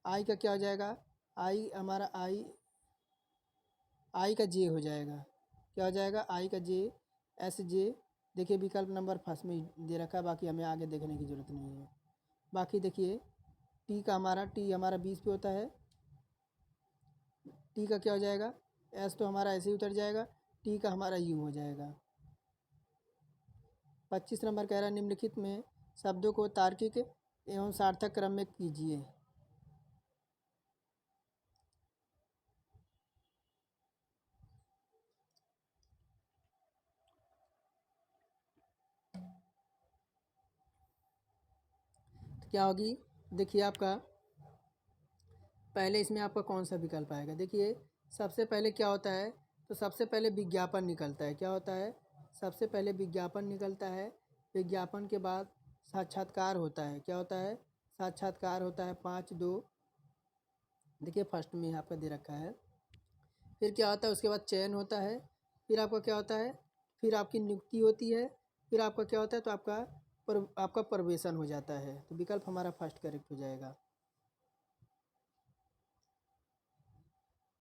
आई का क्या हो जाएगा, आई हमारा आई का जे हो जाएगा। क्या हो जाएगा, आई का जे, SJ। देखिए विकल्प नंबर फर्स्ट में दे रखा है, बाकी हमें आगे देखने की ज़रूरत नहीं है। बाकी देखिए टी हमारा 20 पे होता है, टी का क्या हो जाएगा, एस तो हमारा ऐसे ही उतर जाएगा, टी का हमारा यू हो जाएगा। 25 नंबर कह रहा है, निम्नलिखित में शब्दों को तार्किक एवं सार्थक क्रम में कीजिए। तो क्या होगी, देखिए आपका पहले इसमें आपका कौन सा विकल्प आएगा। देखिए सबसे पहले क्या होता है, तो सबसे पहले विज्ञापन निकलता है। क्या होता है, सबसे पहले विज्ञापन निकलता है, विज्ञापन के बाद साक्षात्कार होता है। क्या होता है, साक्षात्कार होता है, 5 2। देखिए फर्स्ट में आपका दे रखा है। फिर क्या होता है, उसके बाद चयन होता है। फिर आपका क्या होता है, फिर आपकी नियुक्ति होती है। फिर आपका क्या होता है, तो आपका प्रवेशन हो जाता है। तो विकल्प हमारा फर्स्ट करेक्ट हो जाएगा।